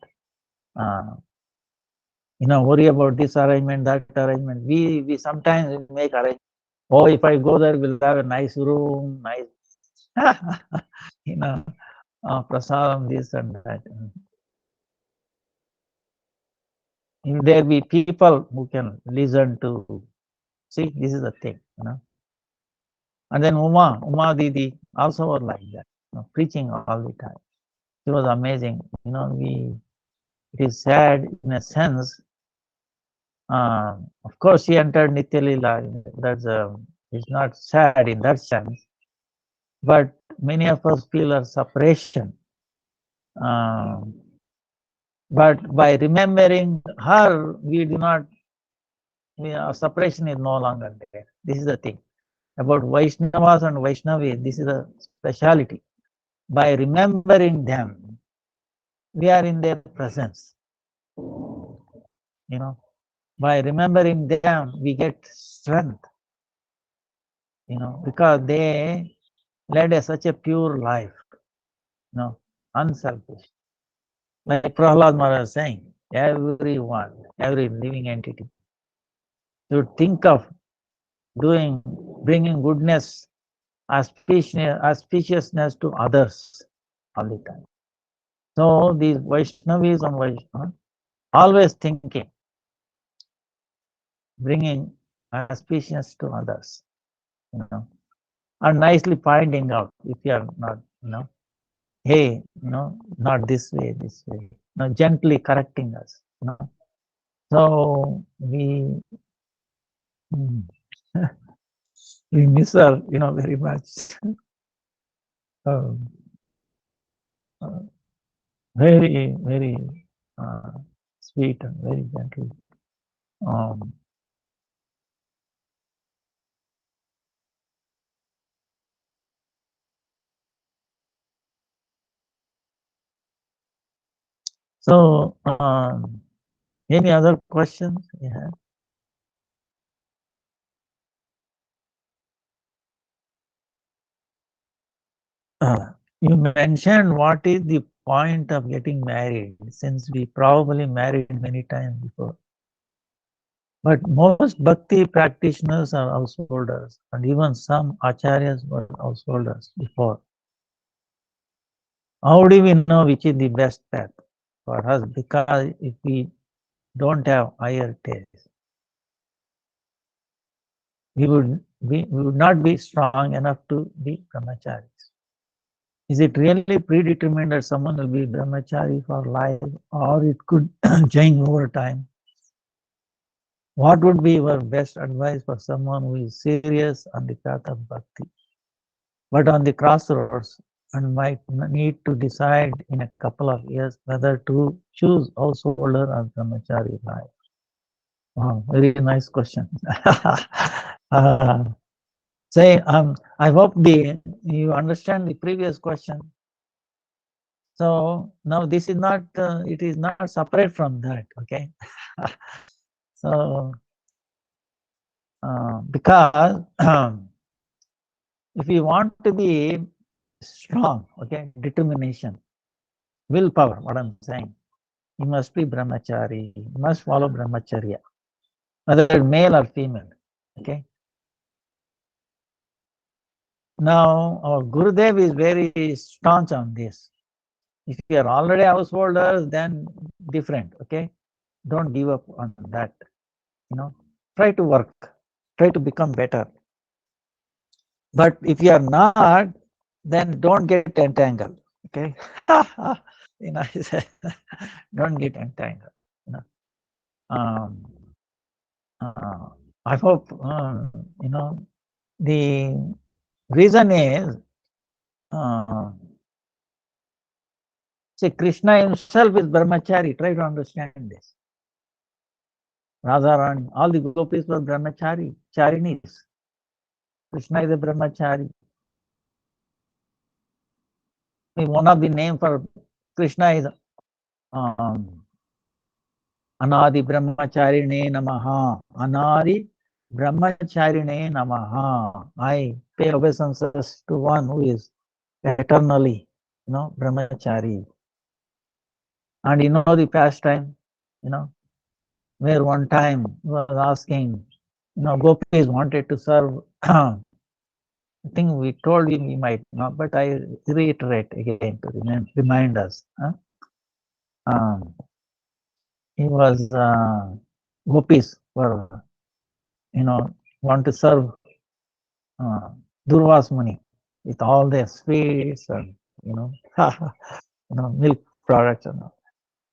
worry about this arrangement, that arrangement. We sometimes make arrangements. Oh, if I go there, we'll have a nice room, nice, prasadam, this and that. If there be people who can listen to, see, this is the thing, And then Uma Didi also was like that, preaching all the time. She was amazing. It is sad in a sense. Of course, she entered Nitya Leela. It's not sad in that sense, but many of us feel a separation. But by remembering her, we do not. Separation is no longer there. This is the thing about Vaishnavas and Vaishnavis. This is a speciality. By remembering them, we are in their presence. By remembering them, we get strength. Because they led such a pure life. Unselfish. Like Prahlad Maharaj was saying, everyone, every living entity should think of bringing goodness, auspiciousness to others all the time. So these Vaishnavis and Vaishnavas always thinking, bringing auspiciousness to others, and nicely pointing out if you are not, hey, not this way, this way, gently correcting us, So we we miss her, very much. Um, very, very sweet and very gentle. So, any other questions you have? You mentioned what is the point of getting married, since we probably married many times before. But most bhakti practitioners are householders, and even some acharyas were householders before. How do we know which is the best path for us? Because if we don't have higher taste, we would not be strong enough to be brahmacharis. Is it really predetermined that someone will be brahmachari for life, or it could change over time? What would be your best advice for someone who is serious on the path of bhakti, but on the crossroads and might need to decide in a couple of years whether to choose householder or brahmachari life? Wow, very nice question. I hope you understand the previous question. So now this is not, it is not separate from that, okay? So, because if you want to be strong, okay, determination, willpower, what I'm saying, you must be brahmachari, you must follow brahmacharya, whether male or female, okay? Now, our Gurudev is very staunch on this. If you are already householders, then different, okay? Don't give up on that, try to work, try to become better. But if you are not, then don't get entangled, okay? Don't get entangled. I hope, the reason is, see, Krishna himself is brahmachari. Try to understand this. Radharani, all the gopis were brahmachari, charinis. Krishna is a brahmachari. one of the name for Krishna is Anadi Brahmacharine Namaha. Anadi Brahmacharine Namaha. I pay obeisances to one who is eternally, brahmachari. And the pastime, where one time he was asking, gopis wanted to serve. I think we told him we might not, but I reiterate again to remind us. He was gopis were, want to serve Durvas Muni with all their sweets and milk products and all.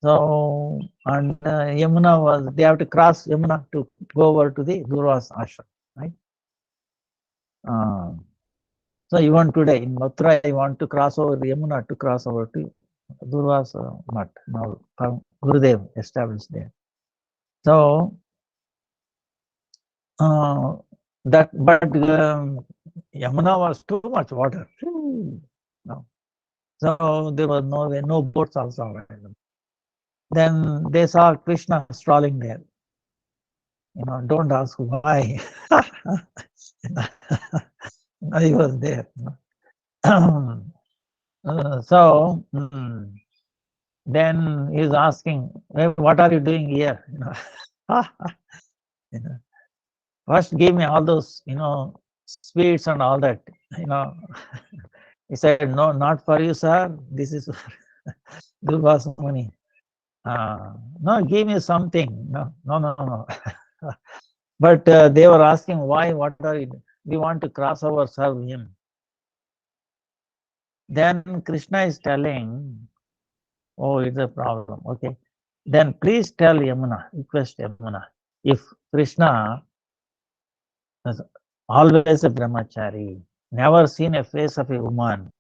So, and Yamuna was, they have to cross Yamuna to go over to the Durvas ashram, right? So even today in Mathura, I want to cross over the Yamuna to cross over to Durvas Mat. Now Gurudev established there. So but Yamuna was too much water. No. So there was no boats also available. Then they saw Krishna strolling there. Don't ask why. He was there. So then he's asking, hey, what are you doing here? First give me all those, sweets and all that, He said, no, not for you, sir. This is Durvas Muni. No, give me something. No. But they were asking, why? What are you? We want to cross over, serve him. Then Krishna is telling, oh, it's a problem. Okay. Then please tell Yamuna, request Yamuna, if Krishna is always a brahmachari, never seen a face of a woman,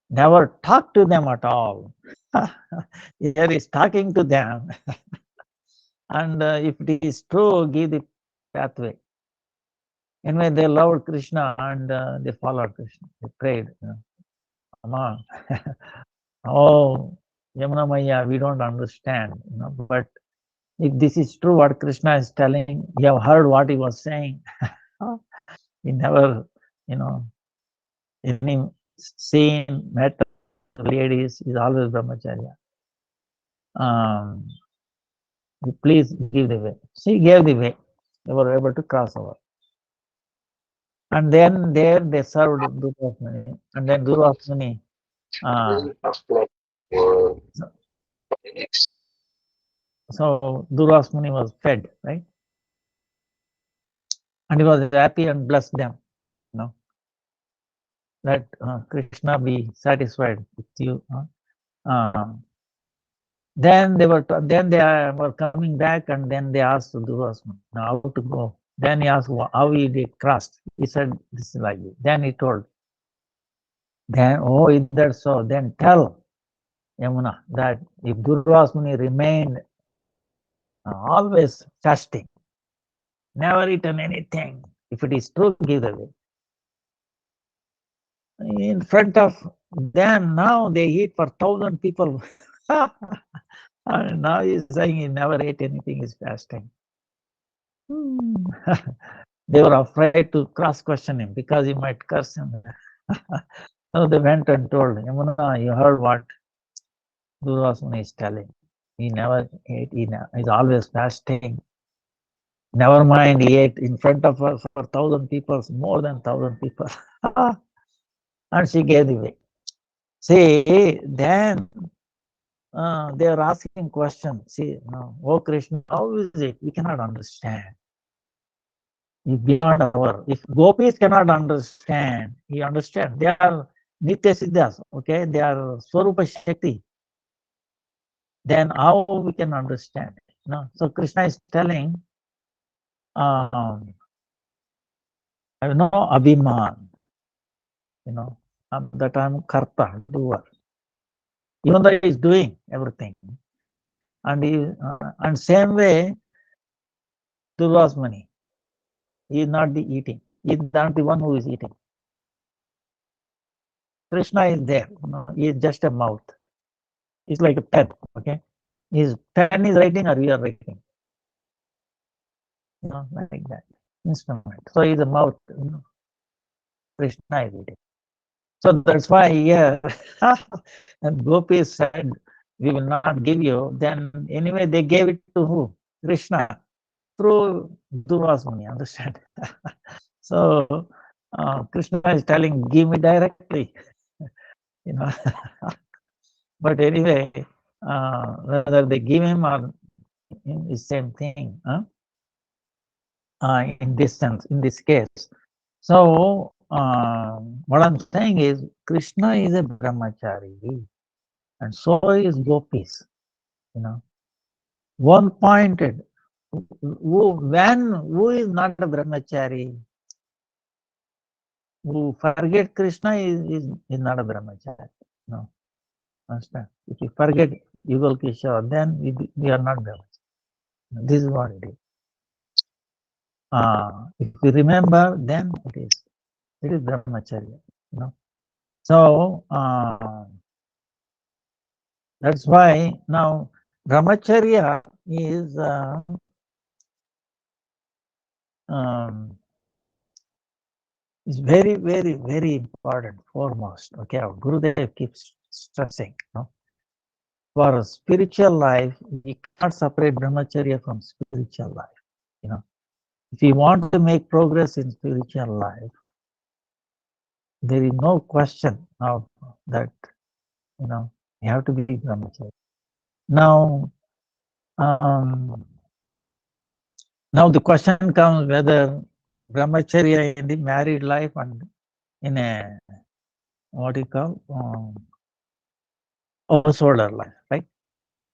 never talked to them at all. Here is talking to them. And if it is true, give the pathway. Anyway, they loved Krishna and they followed Krishna. They prayed. Amma, oh, Yamuna Maya, we don't understand. But if this is true, what Krishna is telling, you have heard what he was saying. He never, any seen, met ladies, is always brahmacharya. Please give the way. She gave the way. They were able to cross over. And then there they served Durvas Muni. And then Durvas Muni, so Durvas Muni was fed, right? And he was happy and blessed them. Let Krishna be satisfied with you. Then they were coming back, and then they asked Durvas Muni how to go. Then he asked how he did crossed. He said, this is like this. Then he told. Then, oh, is that so? Then tell Yamuna that if Durvas Muni remained always fasting, never eaten anything, if it is true, give the way. In front of them, now they eat for 1,000 people. And now he's saying he never ate anything, he's fasting. They were afraid to cross question him because he might curse him. So they went and told him, Yamuna, you heard what Durvas Muni is telling. He never ate, he's always fasting. Never mind, he ate in front of her for 1,000 people, more than 1,000 people. And she gave the way. See, then they are asking questions. See, oh Krishna, how is it? We cannot understand. Beyond our, if gopis cannot understand, he understands. They are Nitya Siddhas, okay? They are Swarupa Shakti. Then how we can understand? So Krishna is telling, I know Abhiman, that I'm Karta, doer. Even though he is doing everything. And same way, Durvas Muni. He is not the eating. He is not the one who is eating. Krishna is there. He is just a mouth. It's like a pen. Okay, his pen is writing or we are writing. Like that instrument. So he's a mouth. Krishna is reading. So that's why here, and Gopis said, "We will not give you." Then anyway, they gave it to who? Krishna through Durvasmuni. Understand? So Krishna is telling, "Give me directly." you know. But anyway, whether they give him or him is same thing. In this sense, in this case. So what I'm saying is, Krishna is a brahmachari, and so is gopis. One pointed. Who is not a brahmachari? Who forget Krishna is not a brahmachari. No, understand? If you forget Yugal Kishore, then we are not brahmachari. This is what it is. If we remember, then it is brahmacharya. So that's why now brahmacharya is is very, very, very important, foremost. Okay, our Gurudev keeps stressing. For spiritual life, we cannot separate brahmacharya from spiritual life. If you want to make progress in spiritual life, there is no question of that. You have to be brahmacharya. Now, now the question comes whether brahmacharya in the married life and in a what you call householder life, right?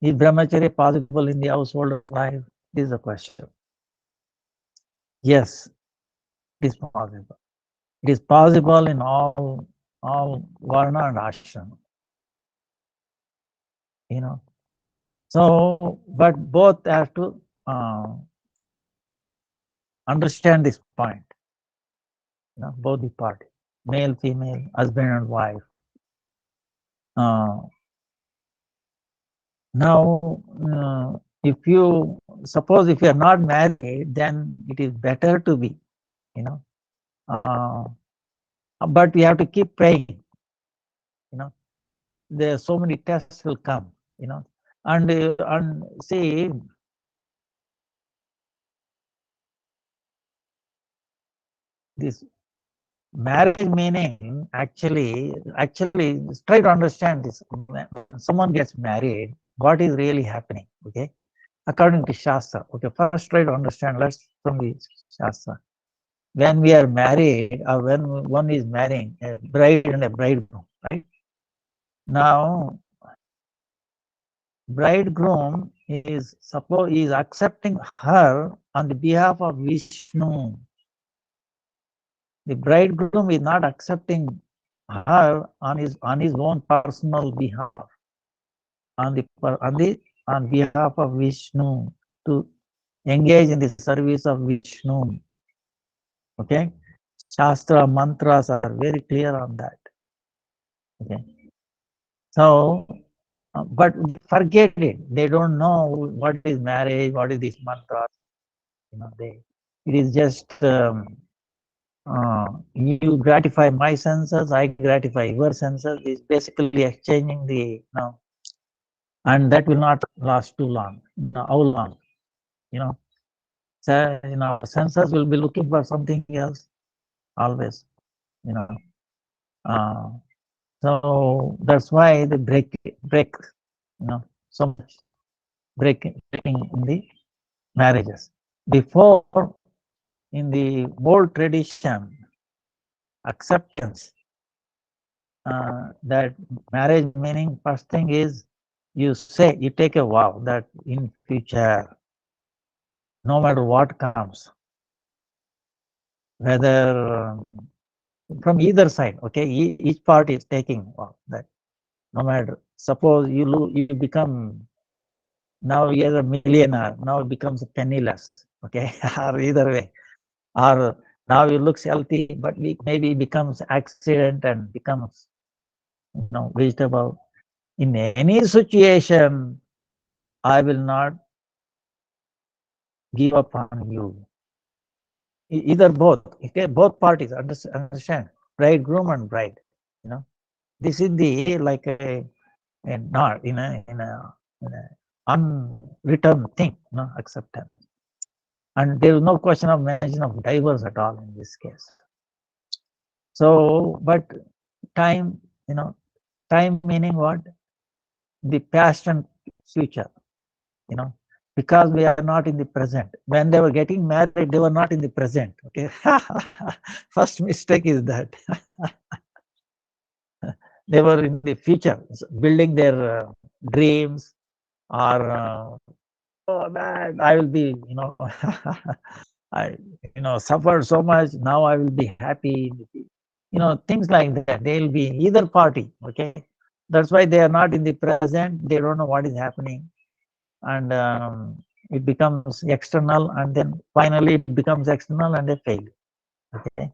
Is brahmacharya possible in the householder life? This is the question. Yes, it is possible. It is possible in all varna and ashram. So, but both have to understand this point. Both the parties, male, female, husband and wife. Now, if you suppose if you are not married, then it is better to be, but we have to keep praying. There are so many tests will come, and see, this marriage meaning actually try to understand this. When someone gets married, what is really happening? Okay, according to Shastra. Okay, first try to understand. Let's from the Shastra. When we are married, or when one is marrying a bride and a bridegroom, right? Now, bridegroom is accepting her on the behalf of Vishnu. The bridegroom is not accepting her on his own personal behalf, on behalf of Vishnu, to engage in the service of Vishnu. Okay, Shastra mantras are very clear on that. Okay, so but forget it. They don't know what is marriage, what is this mantra. It is just you gratify my senses, I gratify your senses. It's basically exchanging and that will not last too long. How long? So, senses will be looking for something else always. So that's why they break, so much breaking in the marriages. Before, in the old tradition, acceptance, that marriage meaning, first thing is you take a vow that in future, no matter what comes, whether from either side, okay, each party is taking that. No matter, suppose you become, now you're a millionaire, now it becomes penniless, okay, or either way, or now you looks healthy, but maybe becomes accident and becomes vegetable. In any situation, I will not give up on you. Either both, okay, both parties understand, bridegroom and bride. This is the like a not in a unwritten thing, acceptance. And there is no question of mention of divorce at all in this case. So, but time, time meaning what? The past and future, you know, because we are not in the present. When they were getting married, they were not in the present. Okay, first mistake is that they were in the future, building their dreams, or oh man, I will be, I suffered so much. Now I will be happy. Things like that. They will be in either party. Okay, that's why they are not in the present. They don't know what is happening, and it becomes external, and then finally it becomes external, and they fail. Okay,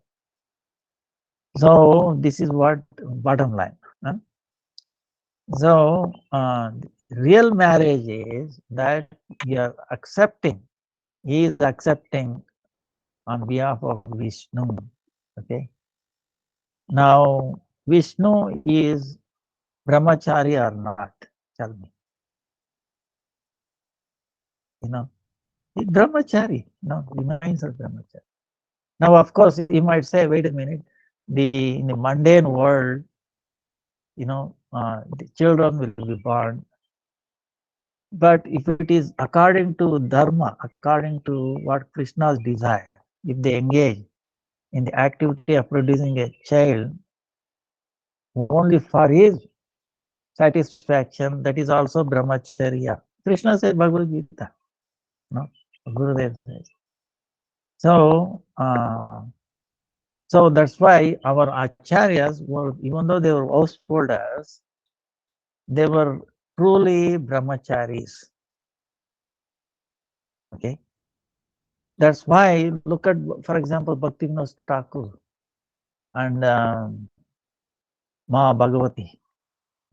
so this is what bottom line. Huh? So real marriage is that you are accepting. He is accepting on behalf of Vishnu. Okay. Now Vishnu is brahmachari or not? Tell me. He's brahmachari. Remains a brahmachari. Now, of course, you might say, wait a minute. In the mundane world, the children will be born. But if it is according to dharma, according to what Krishna's desire, if they engage in the activity of producing a child only for his satisfaction, that is also brahmacharya. Krishna said Bhagavad Gita. No, Gurudev says. So that's why our acharyas were, even though they were householders, they were truly brahmacharis. Okay. That's why look at, for example, Bhakti-Vinod Thakur and Ma Bhagavati,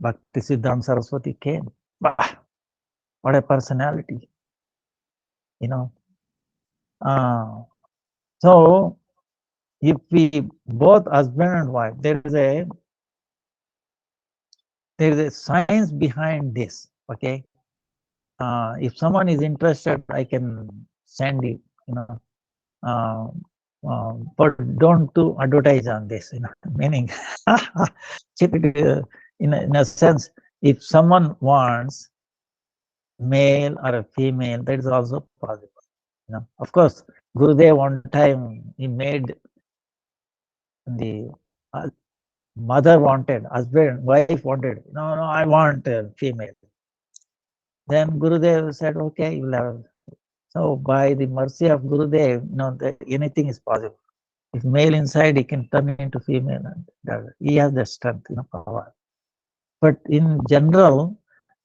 Bhakti-Siddhanta Saraswati came. Bah, what a personality, So if we both husband and wife, there is a science behind this. Okay, if someone is interested, I can send you. Uh, but don't do advertise on this. Meaning, in a sense, if someone wants male or a female, that is also possible. Of course, Gurudev one time he made the mother wanted, husband, wife wanted. No, I want a female. Then Gurudev said, okay, you'll have. So by the mercy of Gurudev, that anything is possible. If male inside, he can turn into female, and he has the strength, power. But in general,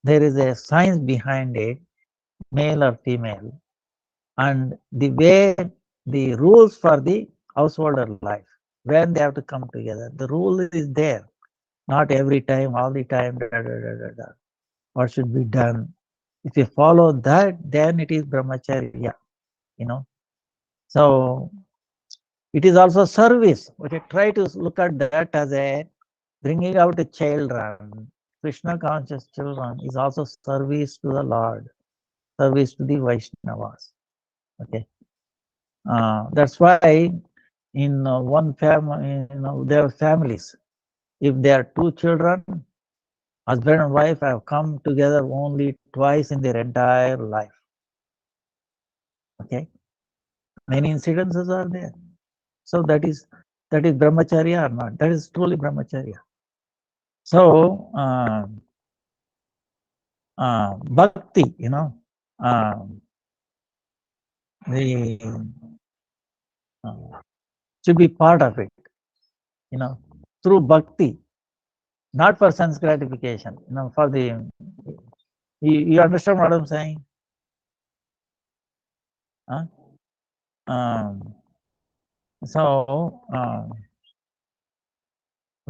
there is a science behind it, male or female, and the way the rules for the householder life, when they have to come together, the rule is there. Not every time, all the time, what should be done. If you follow that, then it is brahmacharya, So it is also service. Okay, try to look at that as a bringing out a children. Krishna conscious children is also service to the Lord, service to the Vaishnavas. Okay, that's why in one family, there are families. If there are two children, husband and wife have come together only twice in their entire life. Okay, many incidences are there. So that is brahmacharya or not? That is truly brahmacharya. So bhakti, the should be part of it, through bhakti, not for sense gratification, for the, you understand what I'm saying? Huh? So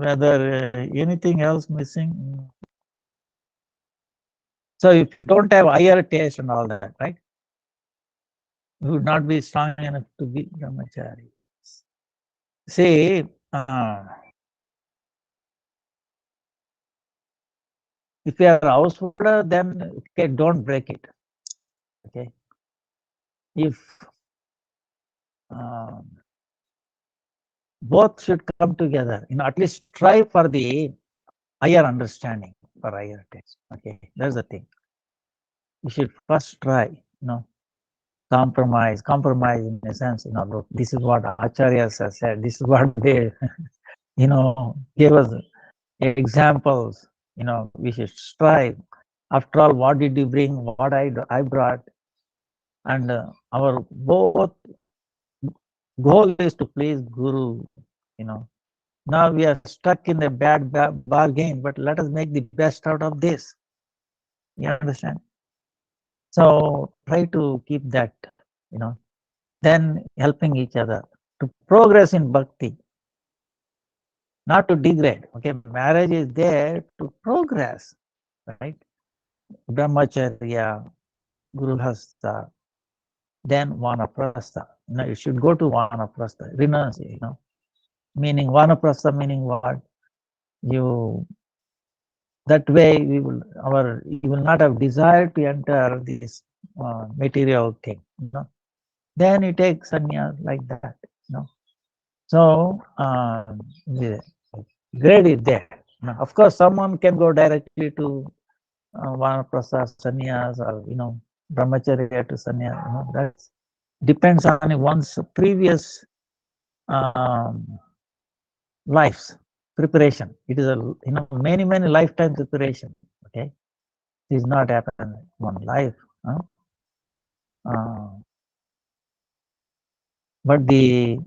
whether anything else missing. So if you don't have higher taste and all that, right? You would not be strong enough to be brahmachari. See, if you are a householder, then okay, don't break it. Okay, if both should come together, at least try for the higher understanding, for higher taste. Okay, that's the thing. You should first try, compromise in a sense, look, this is what acharyas have said, this is what they, gave us examples, we should strive. After all, what did you bring? What I brought? And our both goal is to please Guru, Now we are stuck in a bad bargain, but let us make the best out of this. You understand? So try to keep that, then helping each other to progress in bhakti, not to degrade. Okay, marriage is there to progress, right? Brahmacharya, Guruhasta, then Vanaprastha. You should go to Vanaprastha, renunciation, meaning Vanaprastha meaning what? That way you will not have desire to enter this material thing, Then you take sannyas like that, So the grade is there. Now, of course, someone can go directly to Vanaprastha sannyas, or brahmacharya to sannyas. That depends on one's previous lives preparation. It is a many lifetime preparation. Okay, it is not happen one life. But the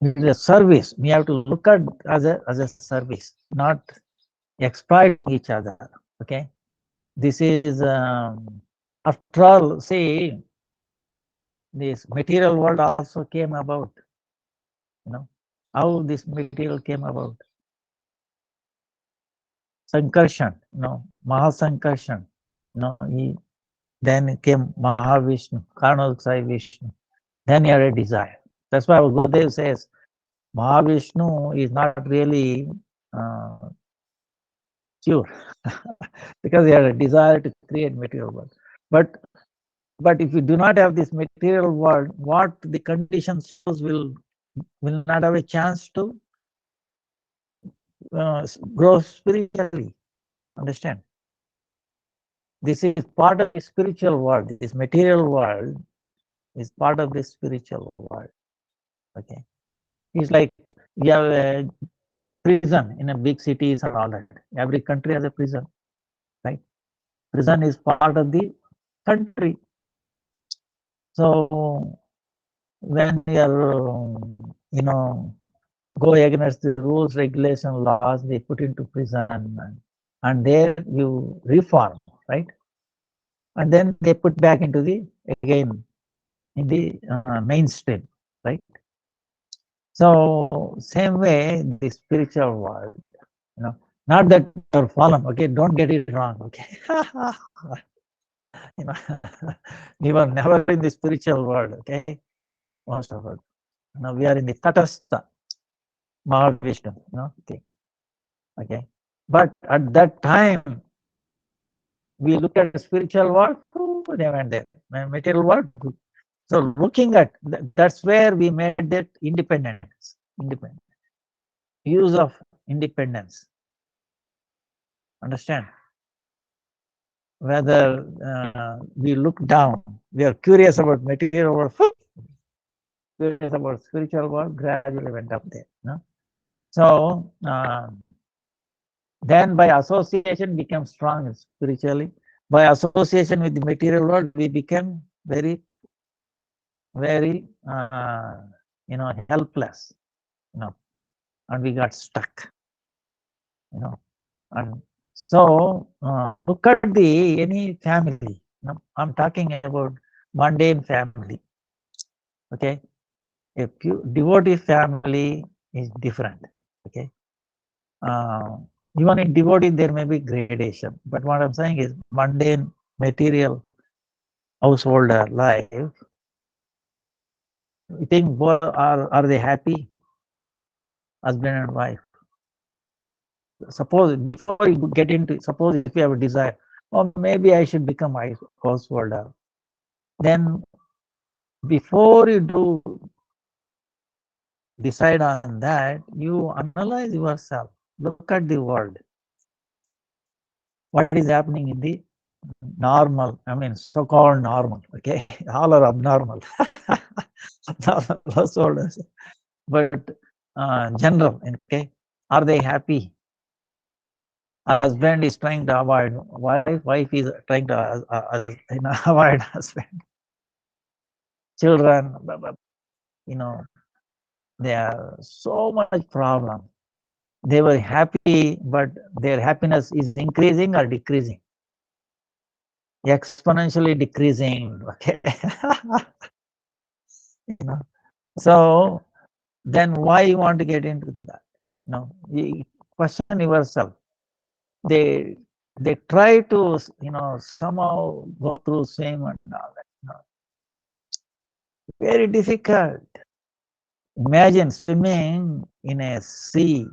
it is a service. We have to look at as a service, not exploiting each other. Okay, this is after all. See, this material world also came about. How this material came about. Sankarshan, Mahasankarshan. Then came Mahavishnu, Karnodsai Vishnu. Then he had a desire. That's why our Gurudev says Mahavishnu is not really pure because he had a desire to create material world. But if you do not have this material world, what the conditioned souls will not have a chance to grow spiritually. Understand? This is part of the spiritual world. This material world is part of the spiritual world. Okay, it's like we have a prison in a big cities and all that. Every country has a prison, right? Prison is part of the country. So when you are, go against the rules, regulation, laws, they put into prison, and there you reform, right? And then they put back into the again in the mainstream, right? So same way the spiritual world, not that you're fallen, okay? Don't get it wrong, okay? you know, we were never in the spiritual world, okay? Most of us. Now we are in the Tatastha, Mahavishnu, thing, okay? But at that time, we look at the spiritual world, they went there. Material world, good. So looking at, that's where we made that independence, use of independence. Understand? Whether we look down, we are curious about material world, curious about spiritual world, gradually went up there. So then by association became strong spiritually. By association with the material world, we became very helpless, and we got stuck, and so look at any family. I'm talking about mundane family. Okay, A pure devotee family is different. Okay. Even in devotee, there may be gradation. But what I'm saying is mundane, material, householder life, you think are they happy? Husband and wife. Suppose before you get into, suppose if you have a desire, or maybe I should become a householder, then before you do decide on that, you analyze yourself. Look at the world. What is happening in the normal, I mean, so-called normal, okay? All are abnormal. Householders. But general, okay? Are they happy? Husband is trying to avoid wife, wife is trying to avoid husband. Children, you know, there are so much problem. They were happy, but their happiness is increasing or decreasing? Exponentially decreasing. Okay. You know, so then why you want to get into that? You question yourself. They try to somehow go through same and all that. Very difficult. Imagine swimming in a sea.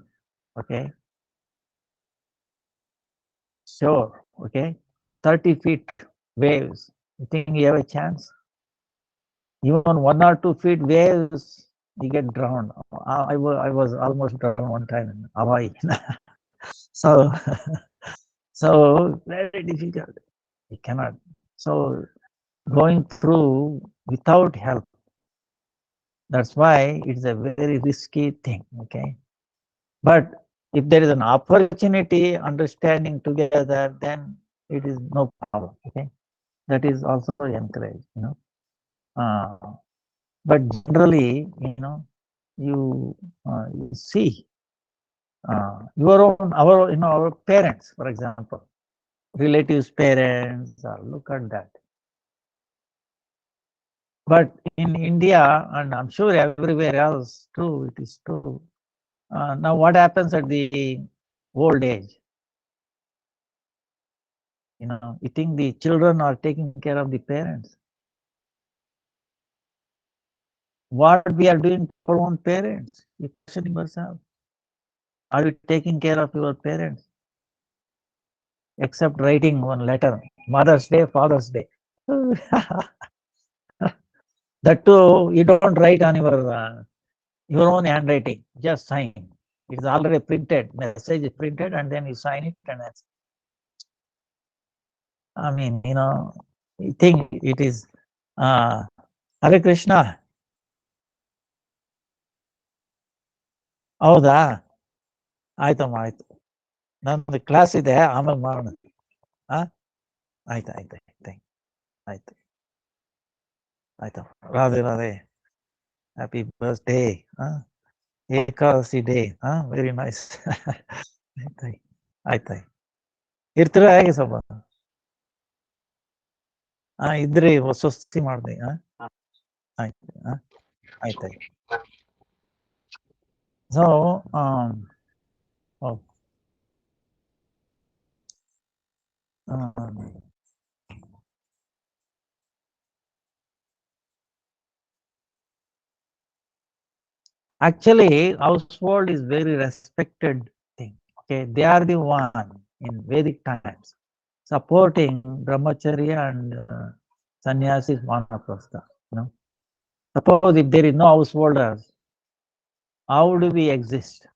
Okay, sure. Okay, 30 feet waves. You think you have a chance? Even 1 or 2 feet waves, you get drowned. I was almost drowned one time in Hawaii. So, so very difficult. You cannot. So going through without help. That's why it's a very risky thing. Okay. But if there is an opportunity, understanding together, then it is no problem. Okay. That is also encouraged, Uh, but generally, you see your own, our parents, for example, relatives' parents, look at that. But in India, and I'm sure everywhere else too, it is true. Now, what happens at the old age? You think the children are taking care of the parents? What we are doing for our own parents? You questioning yourself. Are you taking care of your parents? Except writing one letter, Mother's Day, Father's Day. That too, you don't write on your own handwriting. Just sign. It's already printed. Message is printed, and then you sign it, and that's. I mean, you think it is Hare Krishna. ಹೌದಾ ಆಯ್ತಮ್ಮ ಆಯ್ತು ನಂದು class ಇದೆ ಆಮೇಲೆ ಮಾಡೋಣ ಆಯ್ತು ಆಯ್ತು ಆಯ್ತು ಆಯ್ತಮ್ಮ Radhe Radhe happy birthday Ekadashi day very nice ಆಯ್ತಾಯ್ತು ಇರ್ತೀರಾ ಹೇಗೆ ಸ್ವಲ್ಪ ಇದ್ರಿ ಸ್ವಸ್ತಿ ಮಾಡ್ದೆ ಆಯ್ತು ಆಯ್ತಾಯ್ತು so actually household is very respected thing. Okay, they are the one in Vedic times supporting brahmacharya and sannyasis vanaprastha. Suppose if there is no householders, how do we exist?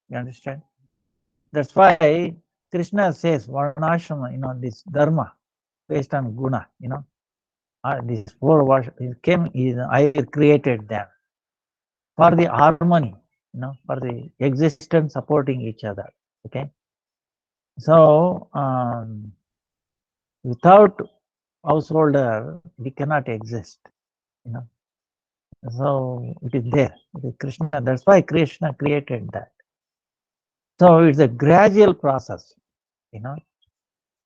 You understand? That's why Krishna says varnashrama, this dharma based on guna. These four I created them for the harmony, for the existence supporting each other. Okay. So without householder, we cannot exist. So it is there. It is Krishna. That's why Krishna created that. So it's a gradual process.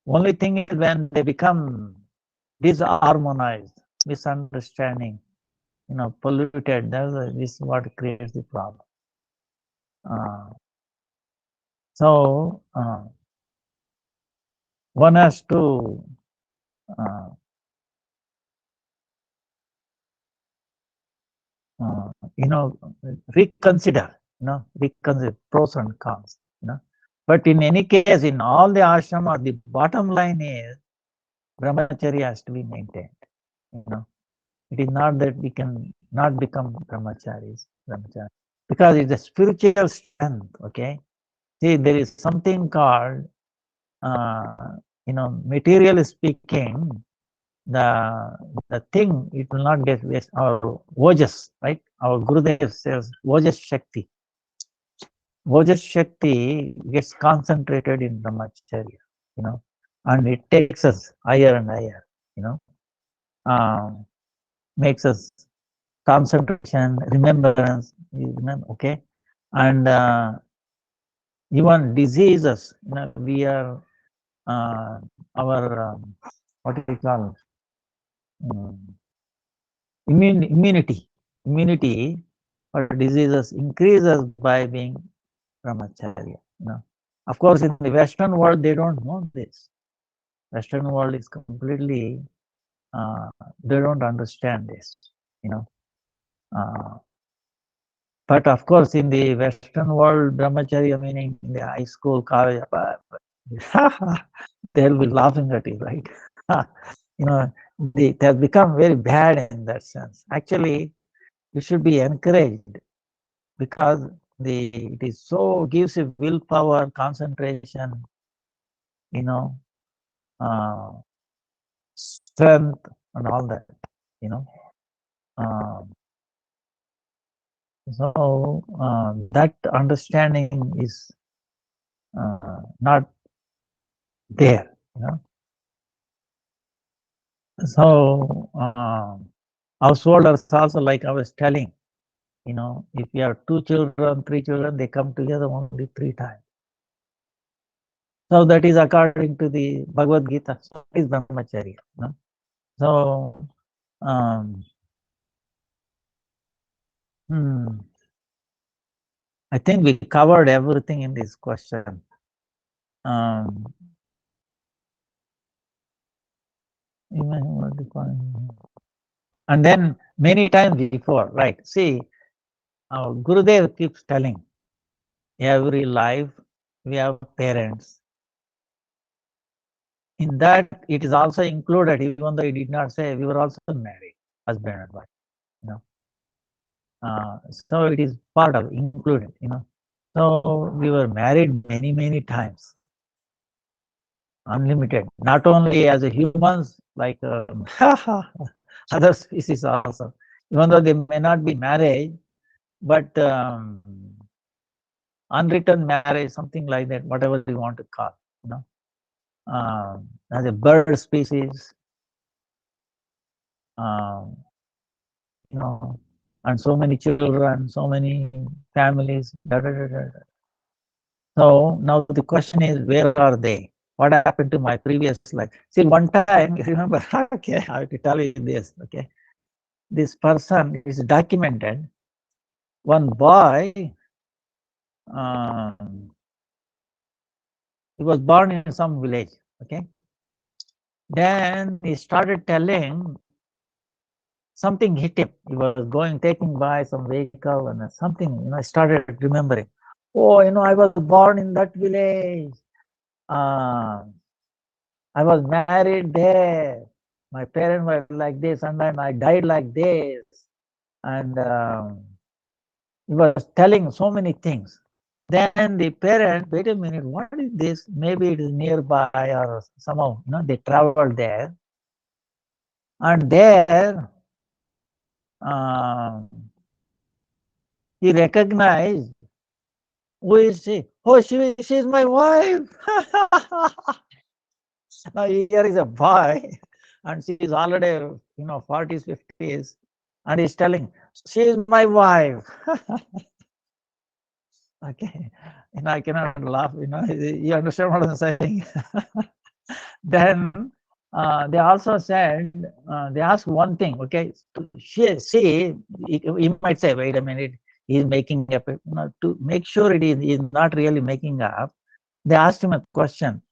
Only thing is when they become disharmonized, misunderstanding, polluted. This is what creates the problem. So one has to reconsider, reconsider pros and cons. But in any case, in all the ashrama, the bottom line is brahmacharya has to be maintained. It is not that we can not become brahmacharis, because it's a spiritual strength. Okay, see, there is something called, materially speaking, the thing, it will not get waste. Our ojas, right? Our Gurudev says ojas shakti. Ojas shakti gets concentrated in brahmacharya, and it takes us higher and higher, makes us concentration, remembrance, okay, and even diseases, we are our what do we call immunity for diseases increases by being brahmacharya. Of course, in the Western world, they don't know this. Western world is completely, they don't understand this, but of course, in the Western world, brahmacharya meaning in the high school, college, they'll be laughing at you, right? They have become very bad in that sense. Actually, you should be encouraged, because it is so, gives you willpower, concentration, strength, and all that. So that understanding is not there. So householders also, like I was telling, if you have 2 children, 3 children, they come together only 3 times. So that is according to the Bhagavad Gita. So it is brahmacharya. So I think we covered everything in this question. And then many times before, right? See, our Gurudev keeps telling, every life we have parents. In that, it is also included, even though he did not say, we were also married, husband and wife. So it is part of included. So we were married many, many times, unlimited. Not only as a humans, like other species also. Even though they may not be married, but unwritten marriage, something like that, whatever you want to call, as a bird species, and so many children, so many families. So now the question is, where are they? What happened to my previous life? See, one time, remember, okay, I have to tell you this, okay. This person is documented. One boy, he was born in some village, okay. Then he started telling, something hit him. He was taking by some vehicle, and something, started remembering. Oh, I was born in that village. I was married there. My parents were like this, and then I died like this. And he was telling so many things. Then the parent, wait a minute, what is this? Maybe it is nearby, or somehow, they traveled there. And there, he recognized, who is she? Oh, she's my wife. Now here is a boy, and she is already, 40s, 50s, and he's telling, she is my wife. Okay, I cannot laugh. You understand what I'm saying? Then They also said, they asked one thing, okay, see, you might say, wait a minute, he's making up, to make sure he's not really making up. They asked him a question.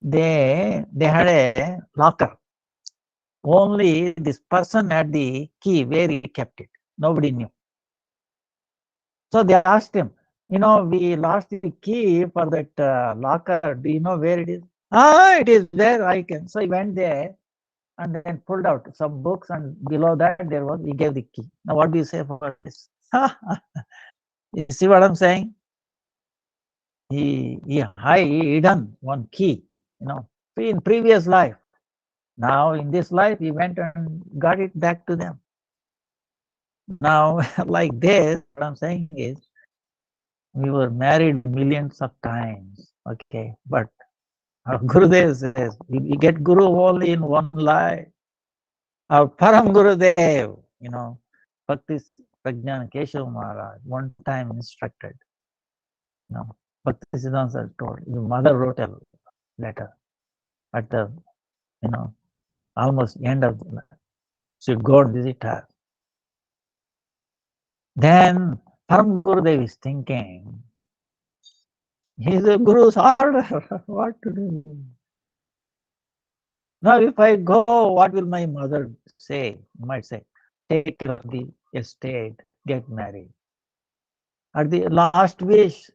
They had a locker. Only this person had the key where he kept it. Nobody knew. So they asked him, we lost the key for that locker. Do you know where it is? It is there. I can. So he went there and then pulled out some books, and below that he gave the key. Now, what do you say for this? You see what I'm saying? He hidden one key, in previous life. Now, in this life, he went and got it back to them. Now, like this, what I'm saying is, we were married millions of times, okay, but our Gurudev says, we get Guru only in one life. Our Param Gurudev, Bhakti Prajnana Keshav Maharaj, one time instructed, Bhakti-Siddhanta told, the mother wrote a letter at the, almost end of the life. Should go and visit her. Then Param Gurudev is thinking, he's a Guru's order, what to do? Now, if I go, what will my mother say? Might say, take care of the estate, get married. At the last wish,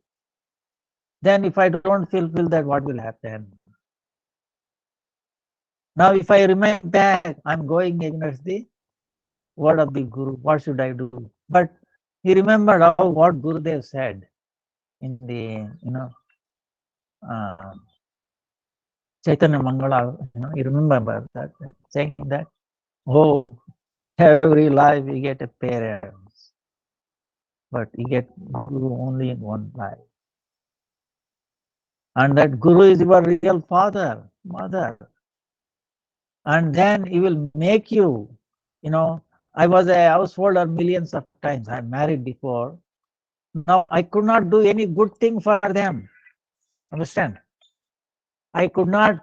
then if I don't fulfill that, what will happen? Now, if I remain back, I'm going against the word of the Guru. What should I do? But he remembered what Gurudev said in the, Chaitanya Mangala. You remember that, saying that, oh, every life we get a parents, but you get Guru only in one life. And that Guru is your real father, mother. And then he will make you, I was a householder millions of times. I married before. Now I could not do any good thing for them. Understand? I could not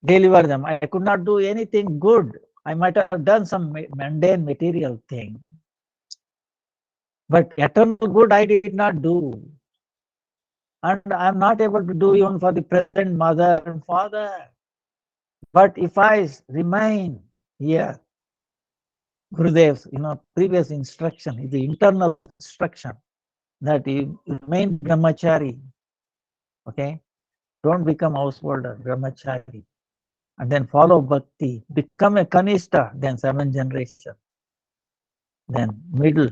deliver them. I could not do anything good. I might have done some mundane material thing. But eternal good I did not do. And I'm not able to do even for the present mother and father. But if I remain here, Gurudev's, previous instruction is the internal instruction that you remain brahmachari, okay? Don't become householder, brahmachari. And then follow bhakti, become a kanishta, then 7th generation. Then middle,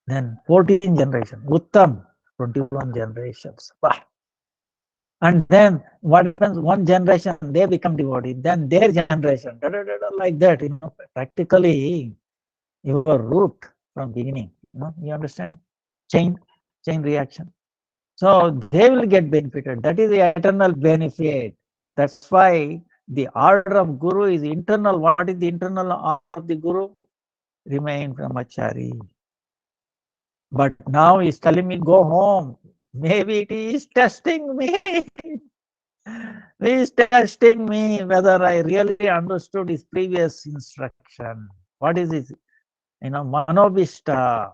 then 14th generation, uttam, 21 generations. And then what happens? One generation, they become devotee, then their generation, like that, practically your root from beginning, you understand? Chain reaction. So they will get benefited. That is the eternal benefit. That's why the order of Guru is internal. What is the internal order of the Guru? Remain brahmachari. But now he's telling me, go home. Maybe it is testing me. He is testing me whether I really understood his previous instruction. What is it? Manobhishta.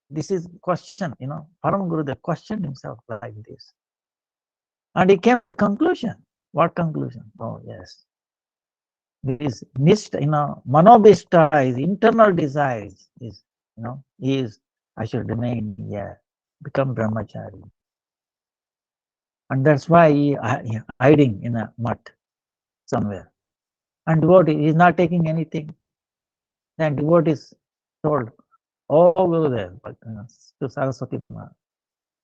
This is question, Param Gurudev questioned himself like this. And he came to conclusion. What conclusion? Oh, yes. This nishta, manobhishta is internal desires. Is I should remain here, become brahmachari. And that's why he hiding in a mud somewhere. And devotee is not taking anything. Then devotee is told, oh, Gurudev, to Saraswati Ma,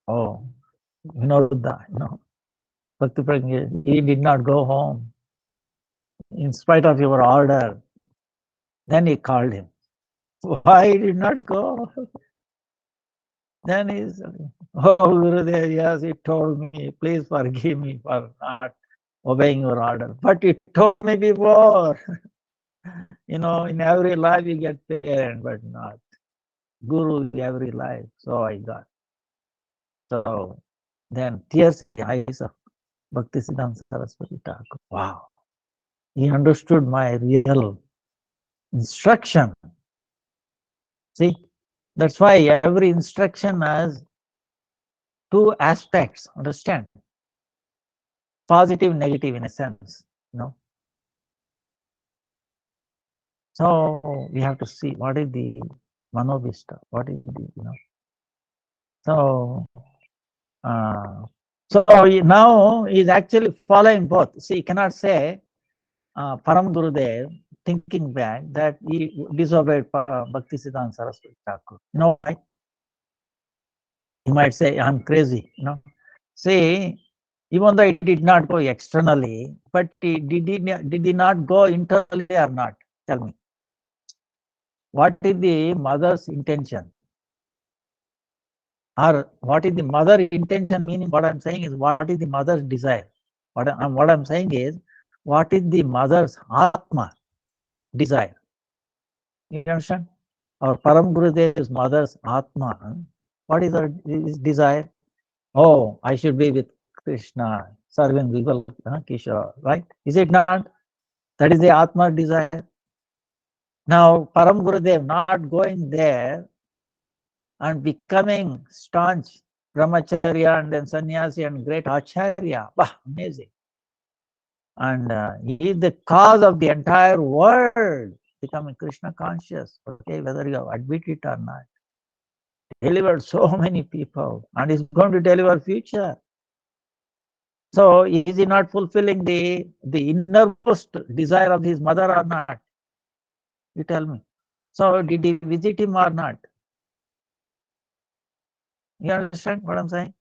oh, Vinodda, Bhakti Prajna, he did not go home in spite of your order. Then he called him. Why did not go? Then he's, oh, Gurudev, yes, he told me, please forgive me for not obeying your order. But he told me before, in every life you get parent, but not Guru every life. So I got. So then tears in the eyes of Bhakti-Siddhanta Saraswati Thakur. Wow. He understood my real instruction. See, that's why every instruction has two aspects, understand? Positive, negative in a sense, you know. So we have to see what is the manobhishta, what is the, you know. So, so now he is actually following both. See, you cannot say Param Gurudev, thinking back, that he disobeyed Bhakti-Siddhanta Saraswati Thakur. No, right? He might say, I'm crazy, you know. See, even though it did not go externally, but did he not go internally or not? Tell me. What is the mother's intention? Or what is the mother intention? Meaning, what I'm saying is, what is the mother's desire? What I'm saying is, what is the mother's Atma desire? You understand? Or Param Gurudev's mother's Atma, what is his desire? Oh, I should be with Krishna, serving Vival Kishore, right? Is it not? That is the Atma desire. Now, Param Gurudev not going there and becoming staunch brahmacharya and then sannyasi and great acharya. Bah, amazing. And he is the cause of the entire world becoming Krishna conscious, okay, whether you admit it or not. Delivered so many people and is going to deliver future. So is he not fulfilling the innermost desire of his mother or not? You tell me. So did he visit him or not? You understand what I'm saying?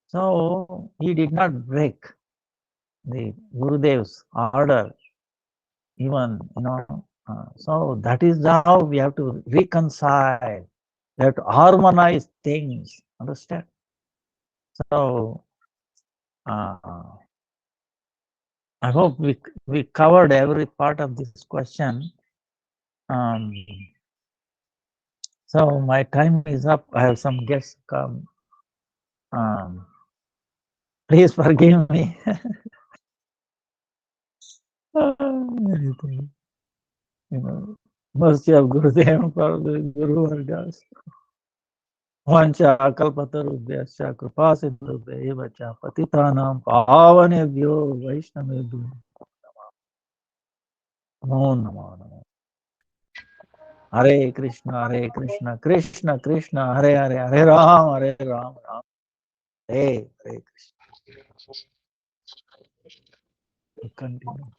So he did not break the Gurudev's order, even, you know. So that is how we have to reconcile. We have to harmonize things. Understand? So I hope we covered every part of this question. So my time is up. I have some guests come. Please forgive me. Anything, you know, mercy of Gurudev for the Guru Vargas. Vancha kalpatarubhyascha kripasindhubhya cha patitanam pavanebhyo vaishnavebhyo namo namo. Hare Krishna, Krishna Krishna, Hare Hare, Hare Ram, Ram. Hare Krishna. Continue.